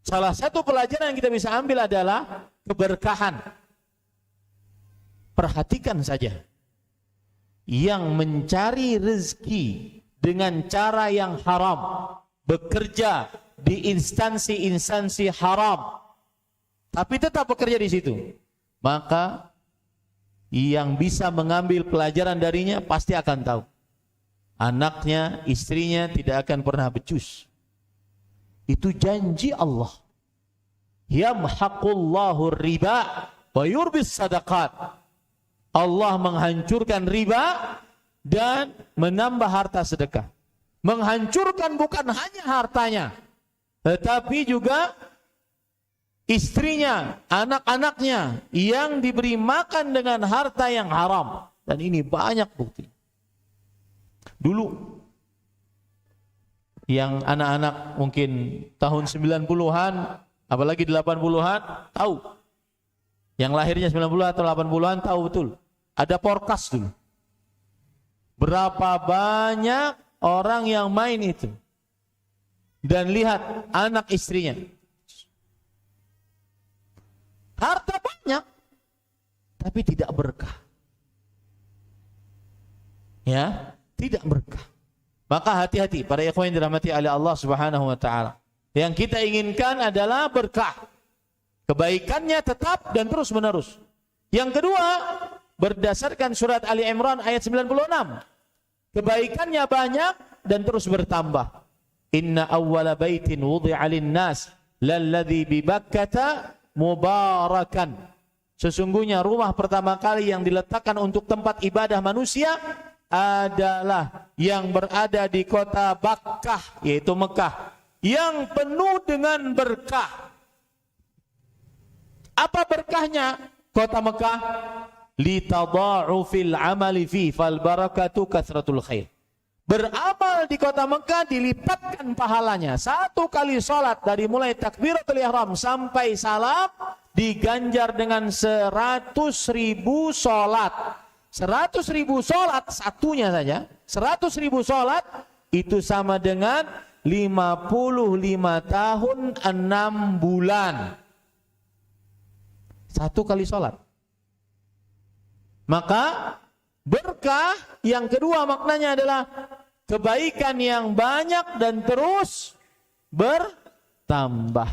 Salah satu pelajaran yang kita bisa ambil adalah keberkahan. Perhatikan saja, yang mencari rezeki dengan cara yang haram, bekerja di instansi-instansi haram, tapi tetap bekerja di situ, maka yang bisa mengambil pelajaran darinya pasti akan tahu. Anaknya, istrinya tidak akan pernah becus. Itu janji Allah. Yamhaqullahu riba wa yurbis sadaqat. Allah menghancurkan riba dan menambah harta sedekah. Menghancurkan bukan hanya hartanya, tetapi juga istrinya, anak-anaknya yang diberi makan dengan harta yang haram. Dan ini banyak bukti. Dulu yang anak-anak mungkin tahun 90-an, apalagi 80-an, tahu. Yang lahirnya 90 atau 80-an tahu betul. Ada porkas dulu. Berapa banyak orang yang main itu. Dan lihat anak istrinya. Harta banyak, tapi tidak berkah. Ya, tidak berkah. Maka hati-hati para ikhwan yang dirahmati oleh Allah Subhanahu wa taala. Yang kita inginkan adalah berkah. Kebaikannya tetap dan terus-menerus. Yang kedua, berdasarkan surat Ali Imran ayat 96. Kebaikannya banyak dan terus bertambah. Inna awwala baitin wudi'a lin-nas lalladzi bi Bakkah mubarakan. Sesungguhnya rumah pertama kali yang diletakkan untuk tempat ibadah manusia adalah yang berada di kota Bakkah, yaitu Mekah, yang penuh dengan berkah. Apa berkahnya kota Mekah? Litadha'ufil amali fi fal barakatu kathratul khair. Beramal di kota Mekah dilipatkan pahalanya. Satu kali salat dari mulai takbiratul ihram sampai salam diganjar dengan 100.000 salat. 100.000 salat satunya saja. 100.000 salat itu sama dengan 55 tahun 6 bulan. Satu kali salat. Maka berkah yang kedua maknanya adalah kebaikan yang banyak dan terus bertambah.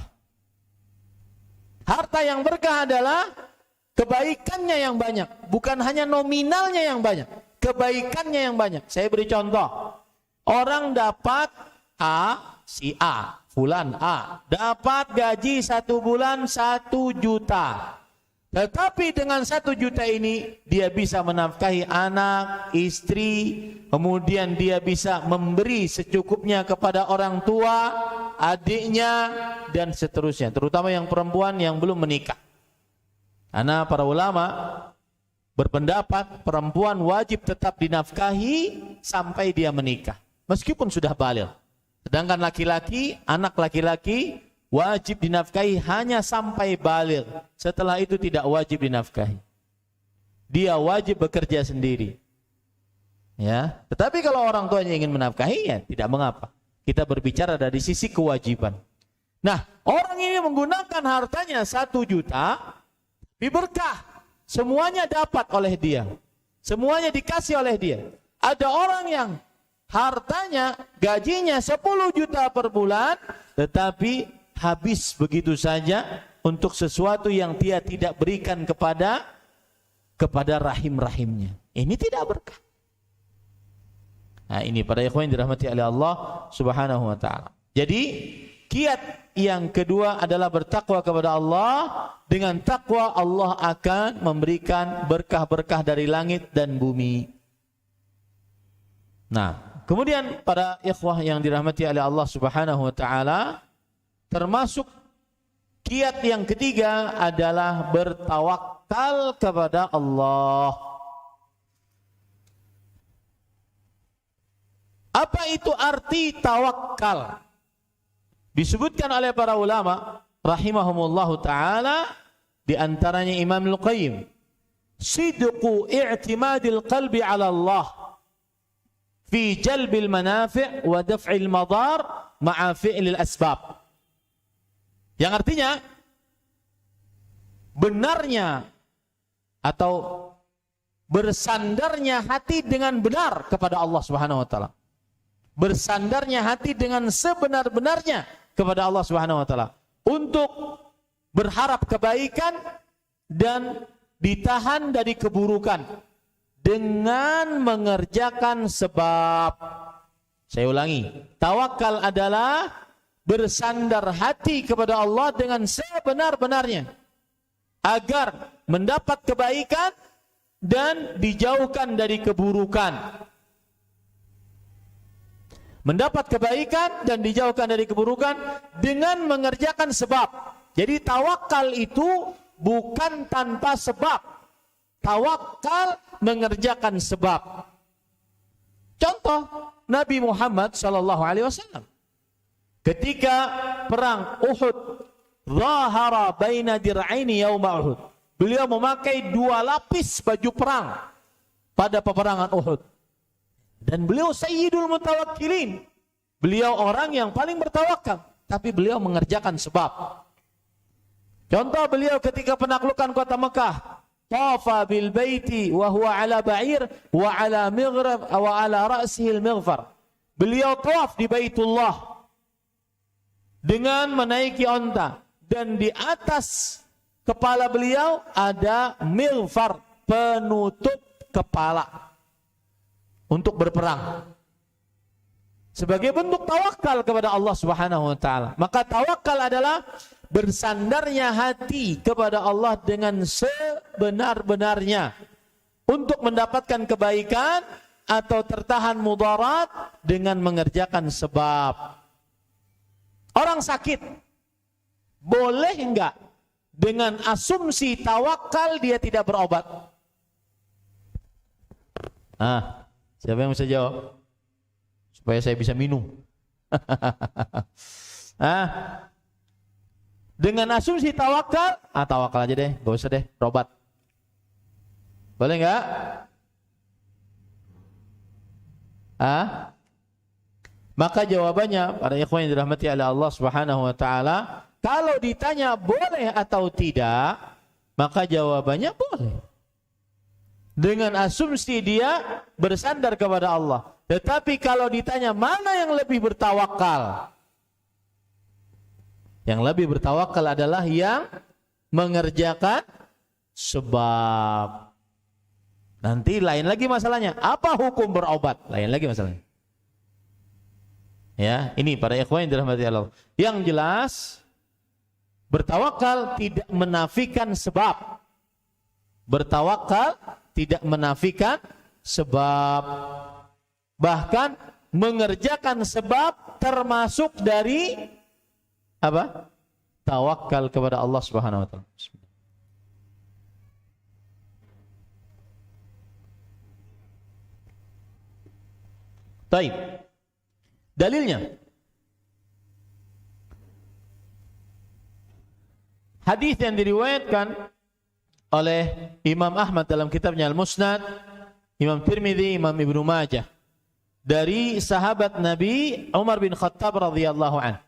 Harta yang berkah adalah kebaikannya yang banyak, bukan hanya nominalnya yang banyak, kebaikannya yang banyak. Saya beri contoh. Orang dapat si A, fulan A, dapat gaji 1 bulan 1 juta. Tetapi dengan 1 juta ini dia bisa menafkahi anak, istri, kemudian dia bisa memberi secukupnya kepada orang tua, adiknya, dan seterusnya. Terutama yang perempuan yang belum menikah. Karena para ulama berpendapat perempuan wajib tetap dinafkahi sampai dia menikah, meskipun sudah baligh. Sedangkan laki-laki, anak laki-laki wajib dinafkahi hanya sampai baligh. Setelah itu tidak wajib dinafkahi. Dia wajib bekerja sendiri. Ya, tetapi kalau orang tuanya ingin menafkahi, ya tidak mengapa. Kita berbicara dari sisi kewajiban. Nah, orang ini menggunakan hartanya 1 juta, berkah. Semuanya dapat oleh dia. Semuanya dikasih oleh dia. Ada orang yang hartanya, gajinya 10 juta per bulan, tetapi habis begitu saja untuk sesuatu yang dia tidak berikan kepada rahim-rahimnya. Ini tidak berkah. Nah, ini para ikhwan yang dirahmati oleh Allah Subhanahu wa taala. Jadi, kiat yang kedua adalah bertakwa kepada Allah. Dengan takwa Allah akan memberikan berkah-berkah dari langit dan bumi. Nah, kemudian para ikhwah yang dirahmati oleh Allah Subhanahu wa taala, termasuk kiat yang ketiga adalah bertawakal kepada Allah. Apa itu arti tawakal? Disebutkan oleh para ulama rahimahumullahu taala, di antaranya Imam Al-Qayyim, sidqu i'timadil qalbi 'ala Allah fi jalbil manafi' wa daf'il madar ma'a fi'lil asbab. Yang artinya benarnya atau bersandarnya hati dengan benar kepada Allah Subhanahu wa taala. Bersandarnya hati dengan sebenar-benarnya kepada Allah Subhanahu wa taala untuk berharap kebaikan dan ditahan dari keburukan dengan mengerjakan sebab. Saya ulangi, tawakal adalah bersandar hati kepada Allah dengan sebenar-benarnya agar mendapat kebaikan dan dijauhkan dari keburukan. Mendapat kebaikan dan dijauhkan dari keburukan dengan mengerjakan sebab. Jadi tawakal itu bukan tanpa sebab. Tawakal mengerjakan sebab. Contoh Nabi Muhammad SAW ketika perang Uhud, zahara baina dir'aini yauma Uhud. Beliau memakai 2 lapis baju perang pada peperangan Uhud. Dan beliau sayyidul mutawakkilin. Beliau orang yang paling bertawakal, tapi beliau mengerjakan sebab. Contoh beliau ketika penaklukan kota Mekah, tafa bil baiti wa huwa ala ba'ir wa ala mighrab wa ala ra'sihi al-mighfar. Beliau tawaf di Baitullah dengan menaiki onta dan di atas kepala beliau ada mighfar, penutup kepala untuk berperang. Sebagai bentuk tawakal kepada Allah Subhanahu wa taala. Maka tawakal adalah bersandarnya hati kepada Allah dengan sebenar-benarnya untuk mendapatkan kebaikan atau tertahan mudarat dengan mengerjakan sebab. Orang sakit boleh enggak dengan asumsi tawakal dia tidak berobat? Siapa yang bisa jawab? Supaya saya bisa minum. Dengan asumsi tawakal, tawakal aja deh, gak usah deh, berobat. Boleh nggak? Maka jawabannya, para ikhwan yang dirahmati oleh Allah Subhanahu wa taala, kalau ditanya boleh atau tidak, maka jawabannya boleh. Dengan asumsi dia bersandar kepada Allah. Tetapi kalau ditanya mana yang lebih bertawakal? Yang lebih bertawakal adalah yang mengerjakan sebab. Nanti lain lagi masalahnya. Apa hukum berobat? Lain lagi masalahnya. Ya, ini para ikhwan yang dirahmati Allah. Yang jelas bertawakal tidak menafikan sebab. Bertawakal tidak menafikan sebab. Bahkan mengerjakan sebab termasuk dari apa? Tawakal kepada Allah Subhanahu wa taala. Baik. Dalilnya hadis yang diriwayatkan oleh Imam Ahmad dalam kitabnya Al-Musnad, Imam Tirmidzi, Imam Ibnu Majah dari sahabat Nabi Umar bin Khattab radhiyallahu anhu.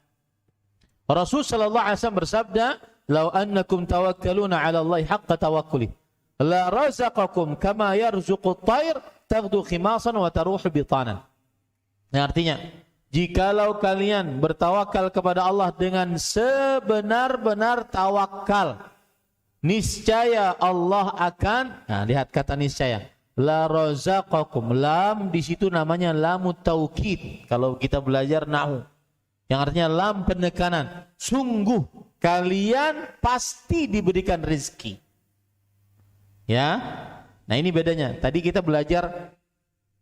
Rasul sallallahu alaihi wasallam bersabda, "Lau annakum tawakkaluna 'ala Allah haqqa tawakkuli, la razaqakum kama yarzuqu at-tayr taghdu khimasan wa taruhu bitanan." Nah, artinya, jikalau kalian bertawakal kepada Allah dengan sebenar-benar tawakal, niscaya Allah akan, nah lihat kata niscaya, la razaqakum, lam di situ namanya lamut taukid kalau kita belajar nahwu, yang artinya lam penekanan, sungguh kalian pasti diberikan rezeki. Ya, nah ini bedanya. Tadi kita belajar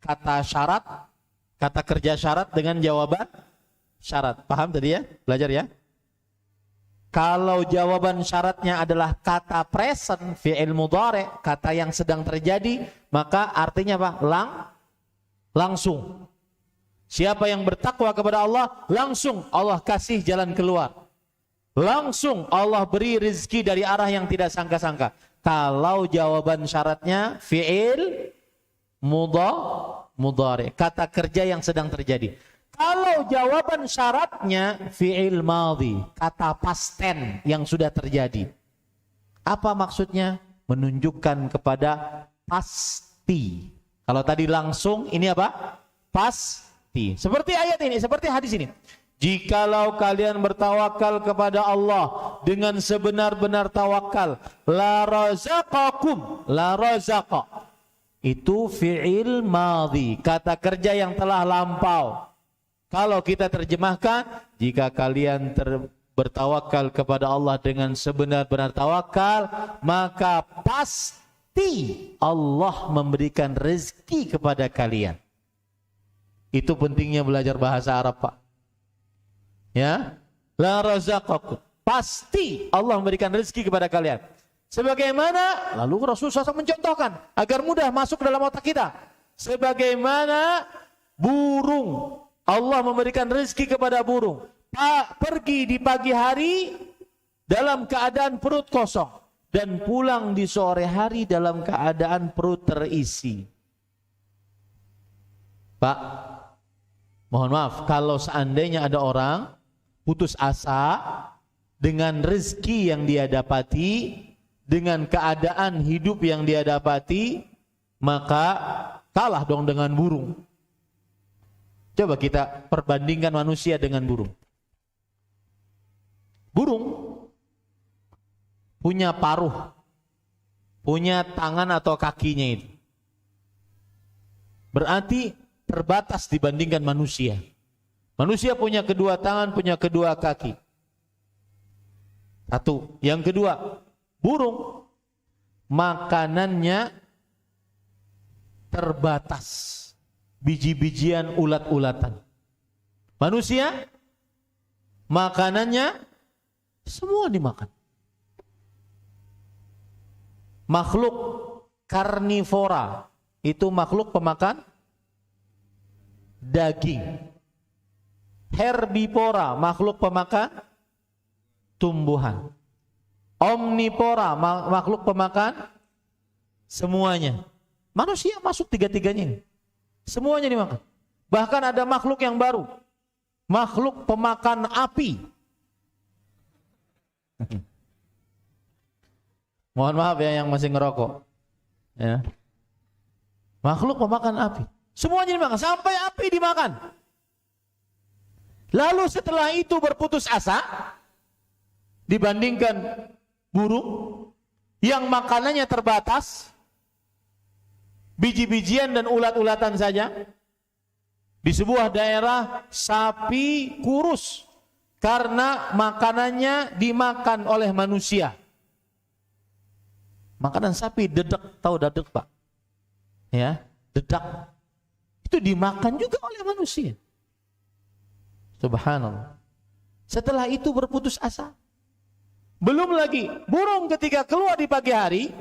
kata syarat, kata kerja syarat dengan jawaban syarat. Paham tadi ya? Belajar ya? Kalau jawaban syaratnya adalah kata present, fi'il mudhari', kata yang sedang terjadi, maka artinya apa? Langsung. Siapa yang bertakwa kepada Allah, langsung Allah kasih jalan keluar. Langsung Allah beri rezeki dari arah yang tidak sangka-sangka. Kalau jawaban syaratnya fi'il mudhari', kata kerja yang sedang terjadi. Kalau jawaban syaratnya fi'il madhi, kata past tense yang sudah terjadi. Apa maksudnya? Menunjukkan kepada pasti. Kalau tadi langsung, ini apa? Pasti. Seperti ayat ini, seperti hadis ini. Jikalau kalian bertawakal kepada Allah dengan sebenar-benar tawakal, la razaqakum, la razaqa. Itu fi'il madhi, kata kerja yang telah lampau. Kalau kita terjemahkan, jika kalian bertawakal kepada Allah dengan sebenar-benar tawakal, maka pasti Allah memberikan rezeki kepada kalian. Itu pentingnya belajar bahasa Arab, Pak. Ya, la razaqakum, pasti Allah memberikan rezeki kepada kalian. Sebagaimana, lalu Rasulullah SAW mencontohkan agar mudah masuk dalam otak kita. Sebagaimana burung, Allah memberikan rezeki kepada burung. Pergi di pagi hari dalam keadaan perut kosong dan pulang di sore hari dalam keadaan perut terisi. Pak, mohon maaf, kalau seandainya ada orang putus asa dengan rezeki yang dia dapati, dengan keadaan hidup yang dia dapati, maka kalah dong dengan burung. Coba kita perbandingkan manusia dengan burung. Burung punya paruh, punya tangan atau kakinya itu. Berarti terbatas dibandingkan manusia. Manusia punya kedua tangan, punya kedua kaki. Satu. Yang kedua, burung makanannya terbatas, biji-bijian, ulat-ulatan. Manusia makanannya semua dimakan. Makhluk karnivora itu makhluk pemakan daging. Herbivora makhluk pemakan tumbuhan. Omnivora makhluk pemakan semuanya. Manusia masuk tiga-tiganya ini. Semuanya dimakan. Bahkan ada makhluk yang baru. Makhluk pemakan api. Mohon maaf ya yang masih ngerokok. Ya. Makhluk pemakan api. Semuanya dimakan. Sampai api dimakan. Lalu setelah itu berputus asa. Dibandingkan burung yang makanannya terbatas, biji-bijian dan ulat-ulatan saja. Di sebuah daerah sapi kurus karena makanannya dimakan oleh manusia. Makanan sapi dedek, tahu dedek Pak? Ya, dedak. Itu dimakan juga oleh manusia. Subhanallah. Setelah itu berputus asa. Belum lagi, burung ketika keluar di pagi hari,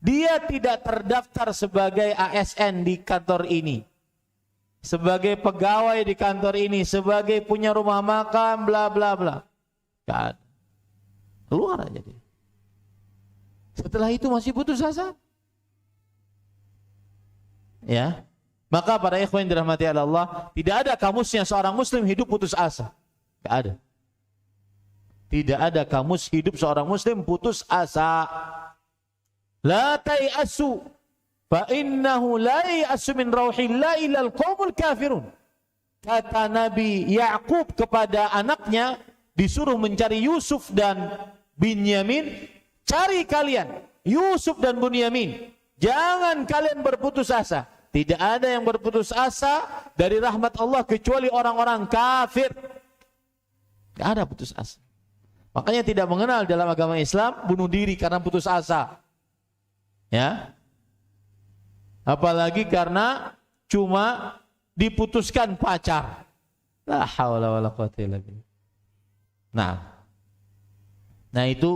dia tidak terdaftar sebagai ASN di kantor ini. sebagai pegawai di kantor ini, sebagai punya rumah makan, bla bla bla. Gak ada. Keluar aja dia. Setelah itu masih putus asa. Ya. Maka para ikhwan yang dirahmati Allah, tidak ada kamusnya seorang muslim hidup putus asa. Tidak ada. Tidak ada kamus hidup seorang muslim putus asa. La tai'asu fa innahu la ya'asu min rauhillahi illal qaumul kafirun. Kata Nabi Yakub kepada anaknya, disuruh mencari Yusuf dan Binyamin, cari kalian Yusuf dan Binyamin. Jangan kalian berputus asa. Tidak ada yang berputus asa dari rahmat Allah kecuali orang-orang kafir. Tidak ada putus asa. Makanya tidak mengenal dalam agama Islam bunuh diri karena putus asa. Ya. Apalagi karena cuma diputuskan pacar. La haula wala quwwata illa billah. Nah itu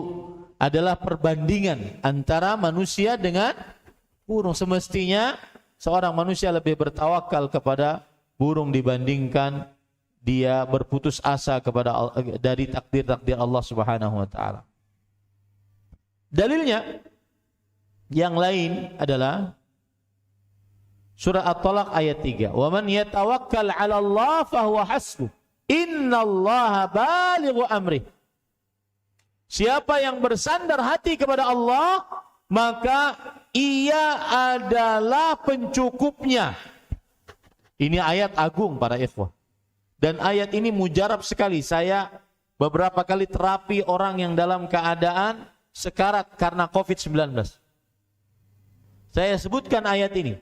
adalah perbandingan antara manusia dengan burung. Semestinya seorang manusia lebih bertawakal kepada burung dibandingkan dia berputus asa kepada dari takdir-takdir Allah Subhanahu wa taala. Dalilnya yang lain adalah surah At-Talaq ayat 3. Wa man yatawakkal 'ala Allah fa huwa hasbuh. Innallaha balighu amrih. Siapa yang bersandar hati kepada Allah, maka ia adalah pencukupnya. Ini ayat agung para ikhwah. Dan ayat ini mujarab sekali. Saya beberapa kali terapi orang yang dalam keadaan sekarat karena COVID-19. Saya sebutkan ayat ini.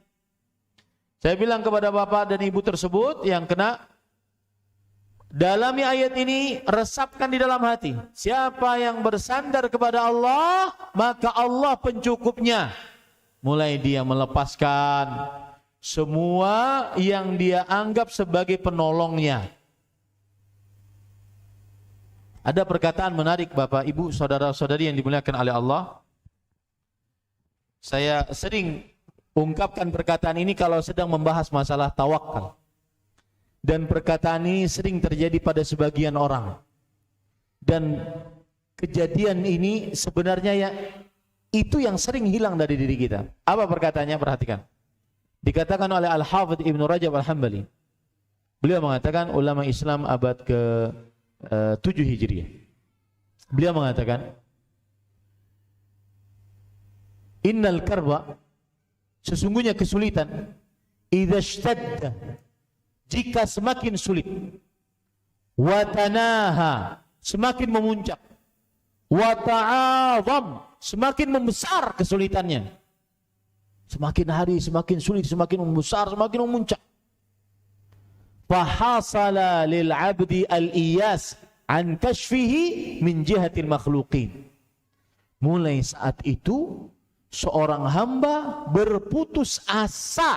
Saya bilang kepada bapak dan ibu tersebut yang kena, dalami ayat ini, resapkan di dalam hati. Siapa yang bersandar kepada Allah, maka Allah pencukupnya. Mulai dia melepaskan semua yang dia anggap sebagai penolongnya. Ada perkataan menarik Bapak, Ibu, saudara-saudari yang dimuliakan oleh Allah. Saya sering ungkapkan perkataan ini kalau sedang membahas masalah tawakal. Dan perkataan ini sering terjadi pada sebagian orang. Dan kejadian ini sebenarnya ya itu yang sering hilang dari diri kita. Apa perkataannya? Perhatikan. Dikatakan oleh Al-Hafidh Ibn Rajab Al-Hambali. Beliau mengatakan ulama Islam abad ke-7 Hijriah. Beliau mengatakan, Innal karba, sesungguhnya kesulitan, idza ishtadda, jika semakin sulit, wa tanaha, semakin memuncak, wa ta'azam, semakin membesar kesulitannya. Semakin hari semakin sulit, semakin membesar, semakin memuncak. Fahasala lil 'abdi al-iyas an kashfihi min jihatil makhluqin. Mulai saat itu seorang hamba berputus asa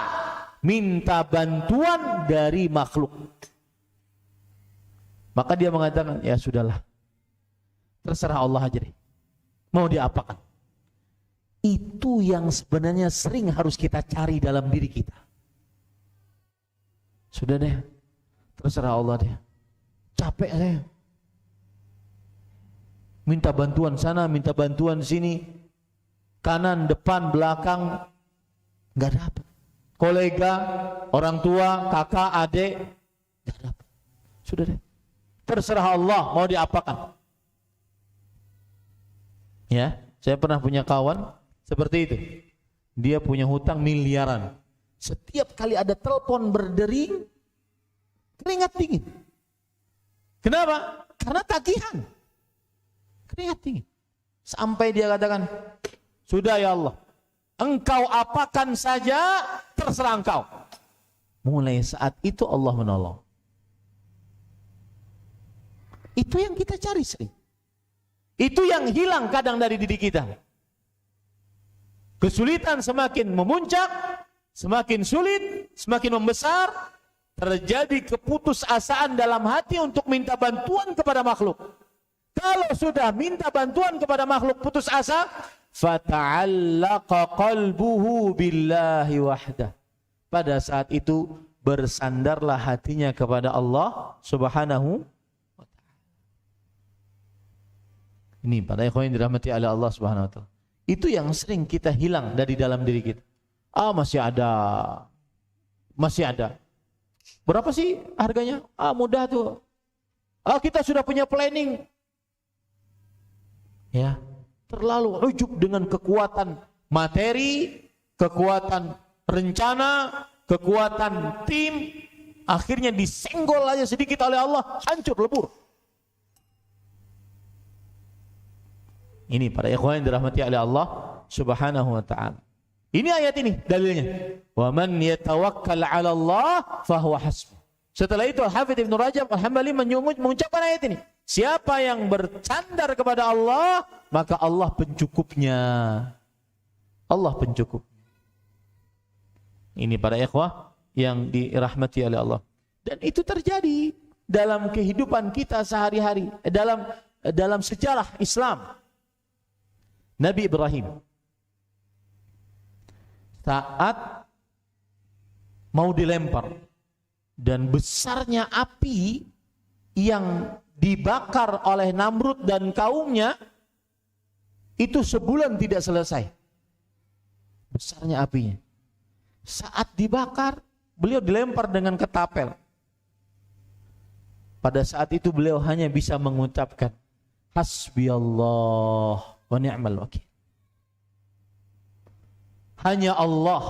minta bantuan dari makhluk. Maka dia mengatakan, ya sudahlah, terserah Allah aja deh, mau diapakan. Itu yang sebenarnya sering harus kita cari dalam diri kita. Sudah deh, terserah Allah deh, capek saya, minta bantuan sana, minta bantuan sini, kanan, depan, belakang, nggak dapat. Kolega, orang tua, kakak, adik, nggak dapat. Sudah deh, terserah Allah mau diapakan. Ya, saya pernah punya kawan seperti itu. Dia punya hutang miliaran. Setiap kali ada telepon berdering, keringat dingin. Kenapa? Karena tagihan. Keringat dingin. Sampai dia katakan, sudah ya Allah, engkau apakan saja, terserah engkau. Mulai saat itu Allah menolong. Itu yang kita cari sering. Itu yang hilang kadang dari diri kita. Kesulitan semakin memuncak, semakin sulit, semakin membesar, terjadi keputusasaan dalam hati untuk minta bantuan kepada makhluk. Kalau sudah minta bantuan kepada makhluk putus asa, fata'allaqa qalbuhu billahi wahdah. Pada saat itu bersandarlah hatinya kepada Allah Subhanahu wa ta'ala. Ini para ikhwan yang dirahmati oleh Allah Subhanahu wa ta'ala. Itu yang sering kita hilang dari dalam diri kita. Masih ada. Masih ada. Berapa sih harganya? Mudah tuh. Kita sudah punya planning. Ya, terlalu ujub dengan kekuatan materi, kekuatan rencana, kekuatan tim, akhirnya disenggol aja sedikit oleh Allah, hancur lebur. Ini para ikhwan yang dirahmati oleh Allah Subhanahu wa ta'ala. Ini ayat ini dalilnya. Wa man yatawakkal 'ala Allah fahuwa hasbuh. Setelah itu Al-Hafidz Ibnu Rajab Al-Hambali mengucapkan ayat ini. Siapa yang bersandar kepada Allah, maka Allah pencukupnya. Allah pencukup. Ini para ikhwah yang dirahmati oleh Allah. Dan itu terjadi dalam kehidupan kita sehari-hari, dalam sejarah Islam. Nabi Ibrahim saat mau dilempar dan besarnya api yang dibakar oleh Namrud dan kaumnya itu sebulan tidak selesai. Besarnya apinya. Saat dibakar, beliau dilempar dengan ketapel. Pada saat itu beliau hanya bisa mengucapkan Hasbiyallah wa ni'mal wakil. Hanya Allah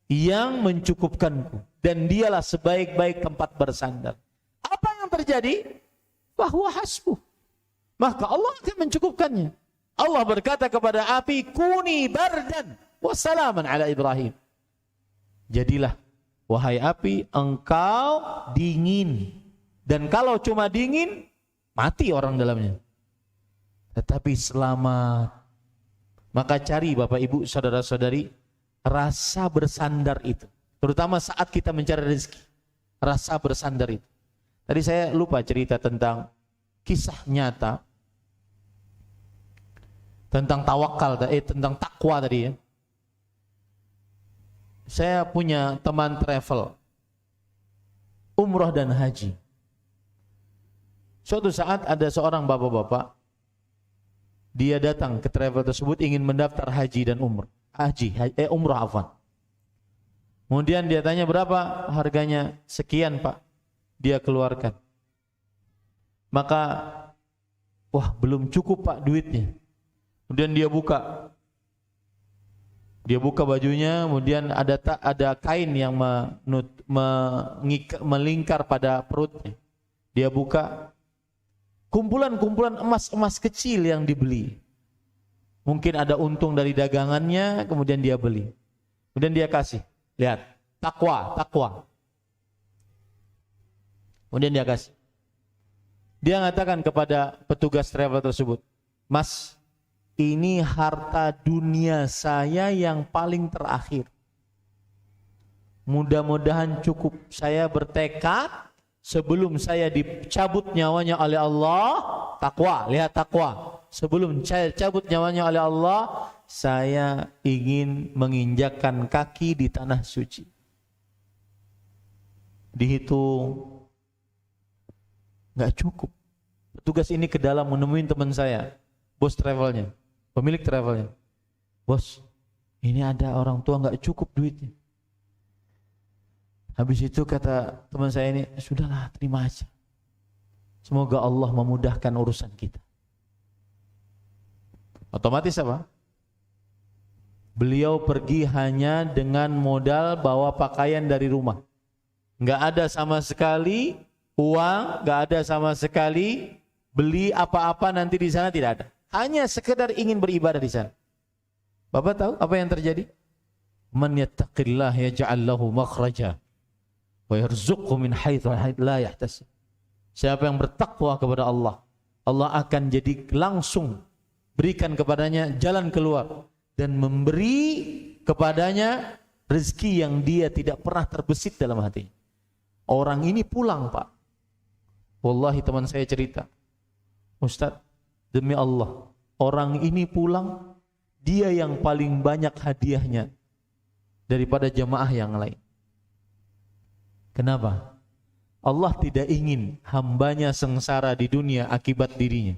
yang mencukupkanku dan dialah sebaik-baik tempat bersandar. Apa yang terjadi? Bahwa hasbuh. Maka Allah akan mencukupkannya. Allah berkata kepada api, kuni bardan wassalaman ala Ibrahim. Jadilah, wahai api, engkau dingin. Dan kalau cuma dingin, mati orang dalamnya. Tetapi selamat. Maka cari Bapak Ibu, saudara-saudari, rasa bersandar itu. Terutama saat kita mencari rezeki. Rasa bersandar itu. Tadi saya lupa cerita tentang kisah nyata. Tentang tawakal, tentang takwa tadi ya. Saya punya teman travel. Umrah dan haji. Suatu saat ada seorang bapak-bapak. Dia datang ke travel tersebut ingin mendaftar haji dan umrah. Umrah afwan. Kemudian dia tanya berapa harganya? Sekian Pak. Dia keluarkan. Maka, wah belum cukup Pak duitnya. Kemudian dia buka. Dia buka bajunya, kemudian ada kain yang melingkar pada perutnya. Dia buka. Kumpulan-kumpulan emas-emas kecil yang dibeli. Mungkin ada untung dari dagangannya, kemudian dia beli. Kemudian dia kasih. Lihat, takwa. Kemudian dia kasih. Dia mengatakan kepada petugas travel tersebut, Mas, ini harta dunia saya yang paling terakhir. Mudah-mudahan cukup. Saya bertekad sebelum saya dicabut nyawanya oleh Allah, takwa, lihat takwa. Sebelum saya cabut nyawanya oleh Allah, saya ingin menginjakkan kaki di tanah suci. Dihitung, nggak cukup. Petugas ini ke dalam menemuin teman saya, bos travelnya, pemilik travelnya. Bos, ini ada orang tua nggak cukup duitnya. Habis itu kata teman saya ini, sudahlah terima aja. Semoga Allah memudahkan urusan kita. Otomatis apa? Beliau pergi hanya dengan modal bawa pakaian dari rumah. Nggak ada sama sekali uang, nggak ada sama sekali beli apa-apa nanti di sana, tidak ada. Hanya sekedar ingin beribadah di sana. Bapak tahu apa yang terjadi? Man yattaqillah yaj'al lahu makhraja wa yarzuqhu min haitsu la yahtasib. Siapa yang bertakwa kepada Allah, Allah akan jadi langsung berikan kepadanya jalan keluar dan memberi kepadanya rezeki yang dia tidak pernah terbesit dalam hatinya. Orang ini pulang, Pak. Wallahi teman saya cerita, Ustaz, demi Allah, orang ini pulang, dia yang paling banyak hadiahnya daripada jamaah yang lain. Kenapa? Allah tidak ingin hambanya sengsara di dunia akibat dirinya.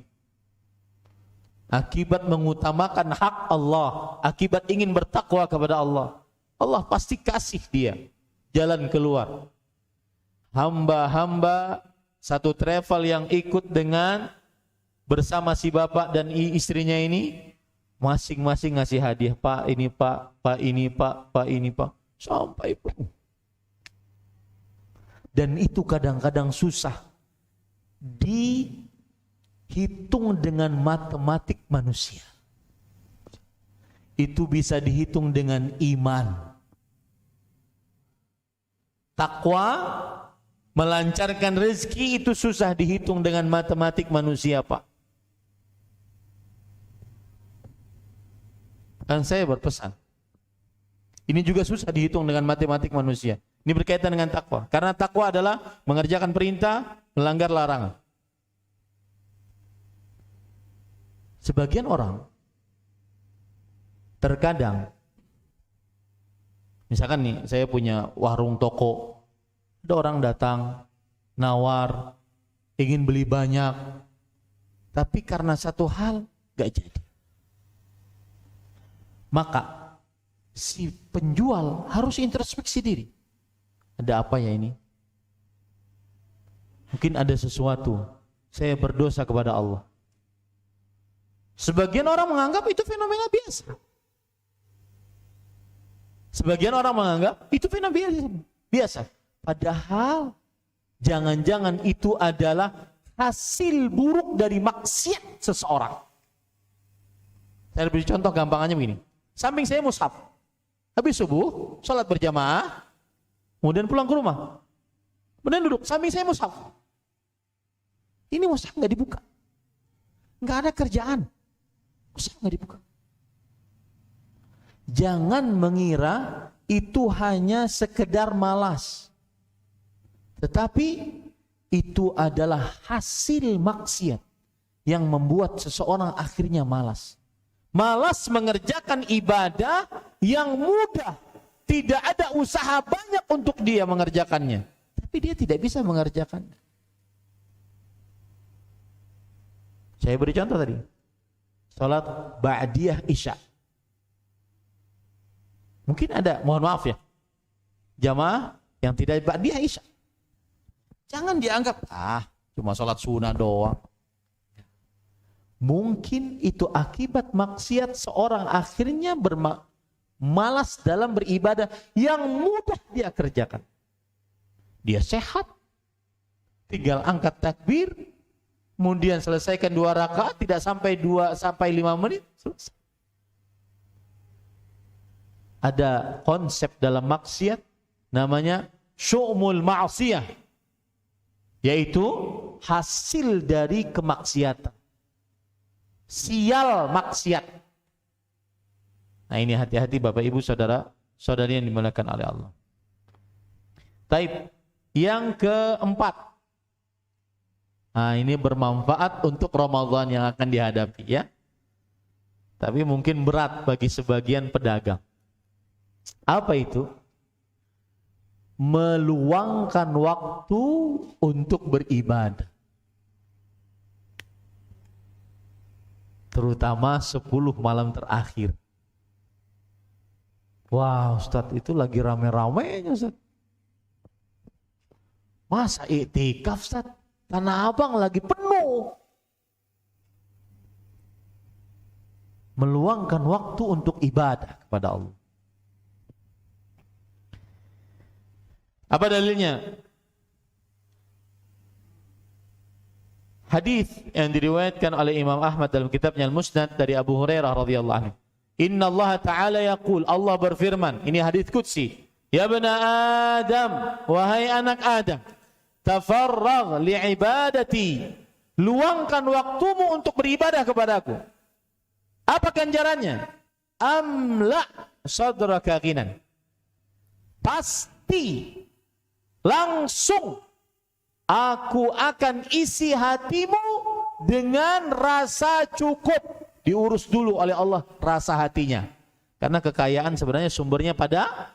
Akibat mengutamakan hak Allah, akibat ingin bertakwa kepada Allah. Allah pasti kasih dia jalan keluar. Hamba-hamba satu travel yang ikut dengan bersama si bapak dan istrinya ini, masing-masing ngasih hadiah, Pak ini Pak, Pak ini Pak, Pak ini Pak, sampai penuh. Dan itu kadang-kadang susah dihitung dengan matematik manusia. Itu bisa dihitung dengan iman. Takwa, melancarkan rezeki itu susah dihitung dengan matematik manusia, Pak. Dan saya berpesan, ini juga susah dihitung dengan matematik manusia. Ini berkaitan dengan takwa. Karena takwa adalah mengerjakan perintah, melanggar larangan. Sebagian orang terkadang, misalkan nih, saya punya warung toko, ada orang datang, nawar, ingin beli banyak, tapi karena satu hal gak jadi. Maka si penjual harus introspeksi diri. Ada apa ya ini? Mungkin ada sesuatu. Saya berdosa kepada Allah. Sebagian orang menganggap itu fenomena biasa. Sebagian orang menganggap itu fenomena biasa. Padahal jangan-jangan itu adalah hasil buruk dari maksiat seseorang. Saya beri contoh gampangannya begini. Samping saya mushaf. Habis subuh, sholat berjamaah, kemudian pulang ke rumah. Kemudian duduk, samping saya mushaf. Ini mushaf nggak dibuka. Nggak ada kerjaan. Mushaf nggak dibuka. Jangan mengira itu hanya sekedar malas. Tetapi itu adalah hasil maksiat yang membuat seseorang akhirnya malas. Malas mengerjakan ibadah yang mudah. Tidak ada usaha banyak untuk dia mengerjakannya. Tapi dia tidak bisa mengerjakannya. Saya beri contoh tadi. Salat ba'diyah isya. Mungkin ada, mohon maaf ya, jamaah yang tidak ba'diyah isya. Jangan dianggap, cuma salat sunnah doang. Mungkin itu akibat maksiat seorang akhirnya malas dalam beribadah yang mudah dia kerjakan. Dia sehat, tinggal angkat takbir, kemudian selesaikan 2 rakaat, tidak sampai 5 menit, selesai. Ada konsep dalam maksiat namanya syu'mul ma'siyah, yaitu hasil dari kemaksiatan. Sial maksiat. Nah, ini hati-hati Bapak Ibu saudara-saudari yang dimuliakan oleh Allah. Taib. Yang keempat. Nah, ini bermanfaat untuk Ramadan yang akan dihadapi ya. Tapi mungkin berat bagi sebagian pedagang. Apa itu? Meluangkan waktu untuk beribadah. Terutama 10 malam terakhir. Wah, Ustaz, itu lagi rame-ramenya, Ustaz. Masa iktikaf, Ustaz? Tanah Abang lagi penuh. Meluangkan waktu untuk ibadah kepada Allah. Apa dalilnya? Hadis yang diriwayatkan oleh Imam Ahmad dalam kitabnya Al-Musnad dari Abu Hurairah radhiyallahu anhu. Inna Allah Ta'ala yaqul, Allah berfirman, ini hadis qudsi, ya bani Adam, wahai anak Adam, tafarragh li'ibadati, luangkan waktumu untuk beribadah kepadaku. Apa ganjarannya? Amla sadraka ghinan, pasti langsung aku akan isi hatimu dengan rasa cukup. Diurus dulu oleh Allah rasa hatinya. Karena kekayaan sebenarnya sumbernya pada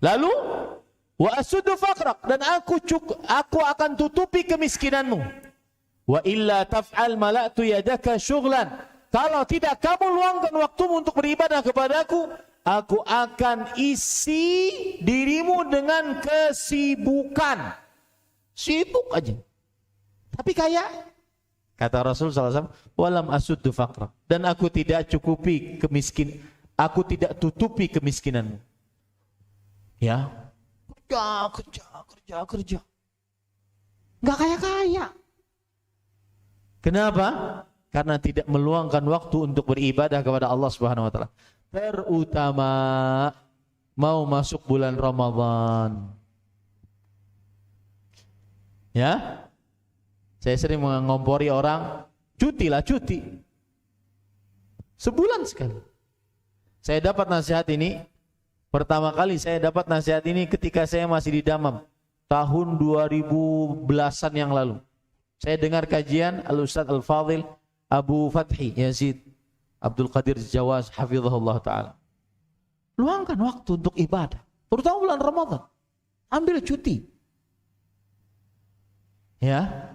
Lalu wa asuddu faqrak, dan aku akan tutupi kemiskinanmu. Wa illa taf'al mala'tu yadaka syughlan. Kalau tidak kamu luangkan waktumu untuk beribadah kepadaku, aku akan isi dirimu dengan kesibukan. Sibuk aja. Tapi kaya. Kata Rasul SAW, walam asuddu faqrak, dan aku tidak tutupi kemiskinanmu. Ya, kerja. Enggak kaya-kaya. Kenapa? Karena tidak meluangkan waktu untuk beribadah kepada Allah Subhanahu wa taala. Terutama mau masuk bulan Ramadan. Ya? Saya sering mengompori orang, cuti. Sebulan sekali. Saya dapat nasihat ini, pertama kali saya dapat nasihat ini ketika saya masih di Damam, tahun 2010-an yang lalu. Saya dengar kajian Al-Ustadz Al-Fadhil Abu Fathi Yazid Abdul Qadir Jawaz hafizahullah ta'ala. Luangkan waktu untuk ibadah, terutama bulan Ramadan. Ambil cuti. Ya.